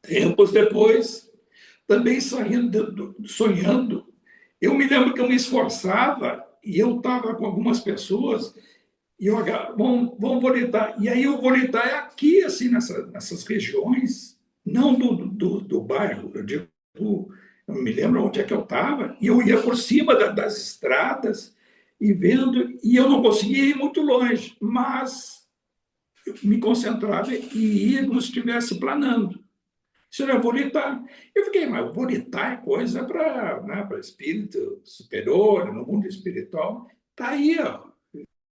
Tempos depois, também sonhando, eu me lembro que eu me esforçava, e eu estava com algumas pessoas, e eu, vamos volitar. E aí o volitar é aqui, assim, nessas regiões, não do bairro, eu digo, eu me lembro onde é que eu estava, e eu ia por cima das estradas, e vendo, e eu não conseguia ir muito longe, mas eu me concentrava e ia como se estivesse planando. Isso era volitar. Eu fiquei, mas volitar é coisa para, né, para espírito superior, no mundo espiritual. Está aí, ó.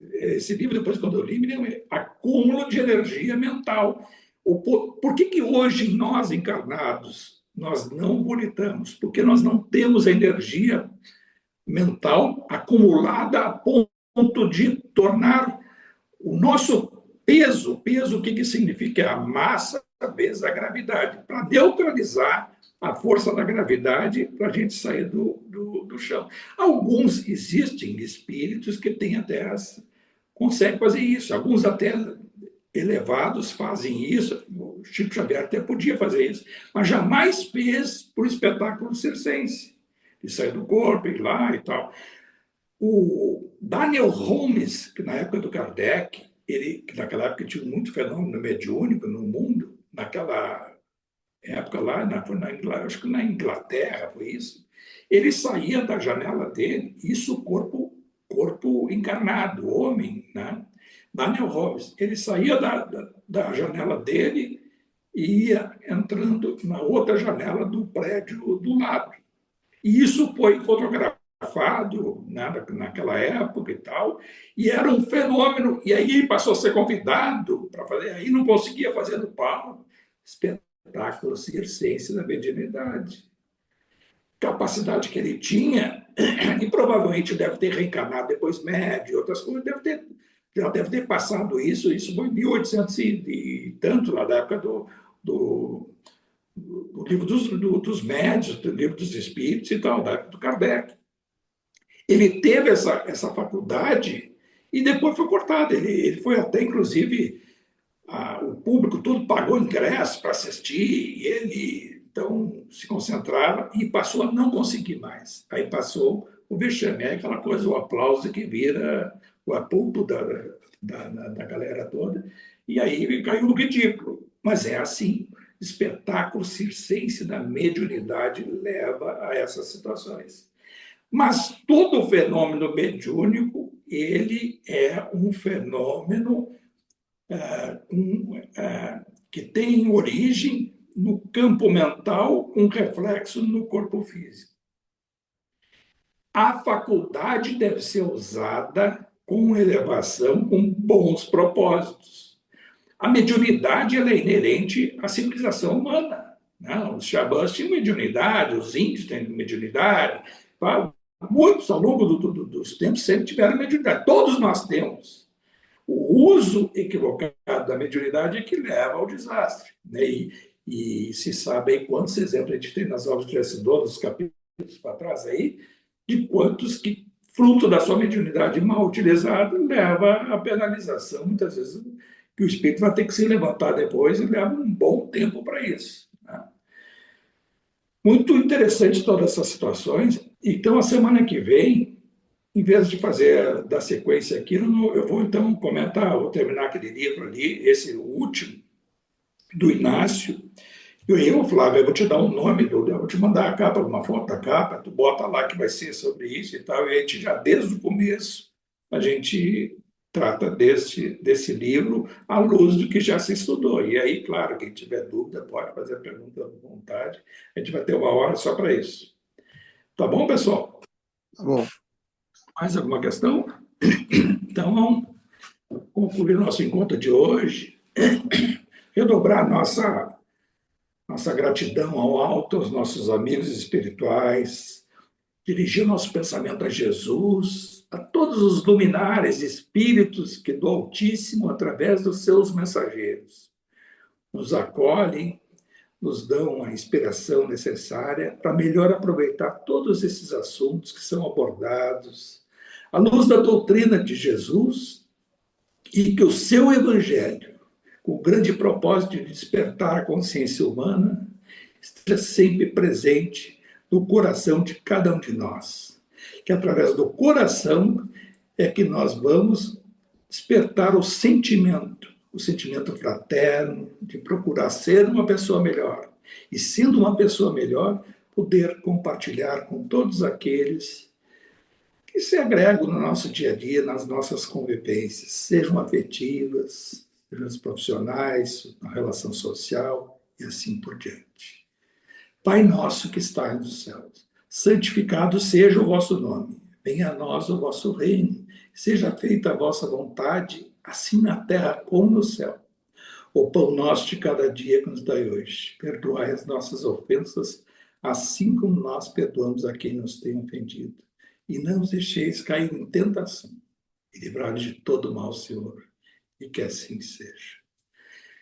Esse livro, depois, quando eu li, me lembro, acúmulo de energia mental. Por que hoje, nós encarnados, nós não volitamos? Porque nós não temos a energia mental acumulada a ponto de tornar o nosso peso, o que significa? É a massa vezes a gravidade, para neutralizar a força da gravidade para a gente sair do chão. Alguns existem espíritos que têm até conseguem fazer isso, alguns até elevados fazem isso, o Chico Xavier até podia fazer isso, mas jamais fez para o espetáculo circense, de sair do corpo, ir lá e tal. O Daniel Holmes, que na época do Kardec, que naquela época tinha muito fenômeno mediúnico no mundo, naquela época lá, acho que na Inglaterra foi isso, ele saía da janela dele, isso corpo encarnado, homem, né? Daniel Holmes, ele saía da janela dele e ia entrando na outra janela do prédio do lado. E isso foi fotografado, né, naquela época e tal, e era um fenômeno. E aí passou a ser convidado para fazer, aí não conseguia fazer no palco, espetáculo circense da mediunidade. Capacidade que ele tinha, e provavelmente deve ter reencarnado depois médio, outras coisas, já deve ter passado isso foi em 1800 e tanto, lá da época do livro dos médios, do livro dos espíritos e tal, da época do Kardec. Ele teve essa faculdade e depois foi cortado. Ele foi até, inclusive, o público todo pagou ingresso para assistir, e ele, então, se concentrava e passou a não conseguir mais. Aí passou o vexame, é aquela coisa, o aplauso que vira o apulpo da galera toda, e aí caiu no ridículo. Mas é assim, espetáculo circense da mediunidade leva a essas situações. Mas todo fenômeno mediúnico, ele é um fenômeno que tem origem no campo mental, com reflexo no corpo físico. A faculdade deve ser usada com elevação, com bons propósitos. A mediunidade ela é inerente à civilização humana. Os xamãs tinham mediunidade, os índios têm mediunidade, muitos ao longo dos tempos sempre tiveram mediunidade. Todos nós temos. O uso equivocado da mediunidade é que leva ao desastre. Né? E se sabe aí quantos exemplos a gente tem nas aulas de Essidor, nos capítulos para trás aí, de quantos que, fruto da sua mediunidade mal utilizada, leva à penalização, muitas vezes, que o espírito vai ter que se levantar depois e leva um bom tempo para isso. Né? Muito interessante todas essas situações. Então, a semana que vem, em vez de fazer da sequência aqui, eu vou então comentar, vou terminar aquele livro ali, esse último, do Inácio. Flávio, eu vou te dar um nome, eu vou te mandar a capa, uma foto da capa, tu bota lá que vai ser sobre isso e tal, e a gente já, desde o começo, a gente trata desse livro à luz do que já se estudou. E aí, claro, quem tiver dúvida pode fazer a pergunta à vontade, a gente vai ter uma hora só para isso. Tá bom, pessoal? Tá bom. Mais alguma questão? Então, vamos concluir nosso encontro de hoje, redobrar nossa gratidão ao alto, aos nossos amigos espirituais, dirigir nosso pensamento a Jesus, a todos os luminares espíritos que do Altíssimo, através dos seus mensageiros, nos acolhem, nos dão a inspiração necessária para melhor aproveitar todos esses assuntos que são abordados, à luz da doutrina de Jesus, e que o seu Evangelho, com o grande propósito de despertar a consciência humana, esteja sempre presente no coração de cada um de nós. Que através do coração é que nós vamos despertar o sentimento fraterno, de procurar ser uma pessoa melhor. E sendo uma pessoa melhor, poder compartilhar com todos aqueles que se agregam no nosso dia a dia, nas nossas convivências, sejam afetivas, sejam profissionais, na relação social e assim por diante. Pai nosso que estás nos céus, santificado seja o vosso nome. Venha a nós o vosso reino. Seja feita a vossa vontade, assim na terra como no céu. O pão nosso de cada dia que nos dai hoje. Perdoai as nossas ofensas, assim como nós perdoamos a quem nos tem ofendido. E não nos deixeis cair em tentação. E livrai-nos de todo mal, Senhor. E que assim seja.